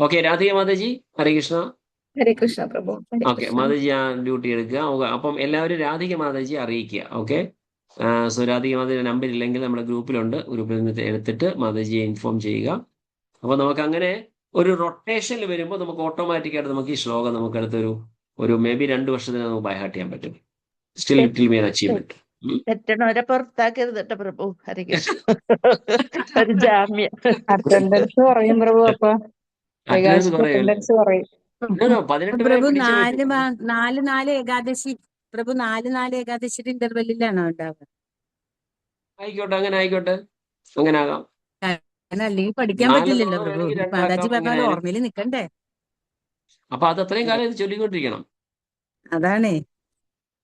ഓക്കെ, രാധിക മാതാജി. ഹരേ കൃഷ്ണ. ഹരേ കൃഷ്ണ പ്രഭു. ഹരേ ഓക്കെ, കൃഷ്ണ. മാതാജി ആ ഡ്യൂട്ടി എടുക്കുക. അപ്പം എല്ലാവരും രാധിക മാതാജി അറിയിക്കുക. ഓക്കെ, സോ രാധിക മാതാജിയുടെ നമ്പർ ഇല്ലെങ്കിൽ നമ്മുടെ ഗ്രൂപ്പിലുണ്ട്. ഗ്രൂപ്പിൽ നിന്ന് എടുത്തിട്ട് മാതാജിയെ ഇൻഫോം ചെയ്യുക. അപ്പോൾ നമുക്ക് അങ്ങനെ ഒരു റൊട്ടേഷനിൽ വരുമ്പോൾ നമുക്ക് ഓട്ടോമാറ്റിക്കായിട്ട് നമുക്ക് ഈ ശ്ലോകം നമുക്ക് അടുത്തൊരു മേ ബി 2 വർഷത്തിന് നമുക്ക് ബൈ ഹാർട്ട് ചെയ്യാൻ പറ്റും. Still it will be an achievement. തെറ്റണവരെ പുറത്താക്കരുത് കേട്ടോ പ്രഭു. ഹരികൃഷ്ണ ഒരു ജാമ്യം. അറ്റൻഡൻസ് കുറയും പ്രഭു. അപ്പൊ അറ്റൻഡൻസ് ഏകാദശിക്ക് കുറയല്ലേ? അറ്റൻഡൻസ് കുറയും. 18 വരെ പ്രഭു പിടിച്ചേ പറ്റൂ. നാല് ഏകാദശി പ്രഭു 4 ഏകാദശിയുടെ ഇന്റർവെല്ലിലാണോ ഉണ്ടാവുക? ആയിക്കോട്ടെ, അങ്ങനെ ആയിക്കോട്ടെ, അങ്ങനെ ആകാം. അങ്ങനെ അല്ലെങ്കിൽ പഠിക്കാൻ 4 പറ്റില്ലല്ലോ തവണ പ്രഭു. വേണമെങ്കിൽ 2 മാതാജി ആക്കാം, പറഞ്ഞ പോലെ എങ്ങനെയായാലും. ഓർമ്മയിൽ നിൽക്കണ്ടേ? അപ്പൊ അത് അത്രയും കാലം ഇത് ചൊല്ലിക്കൊണ്ടിരിക്കണം. അതാണേ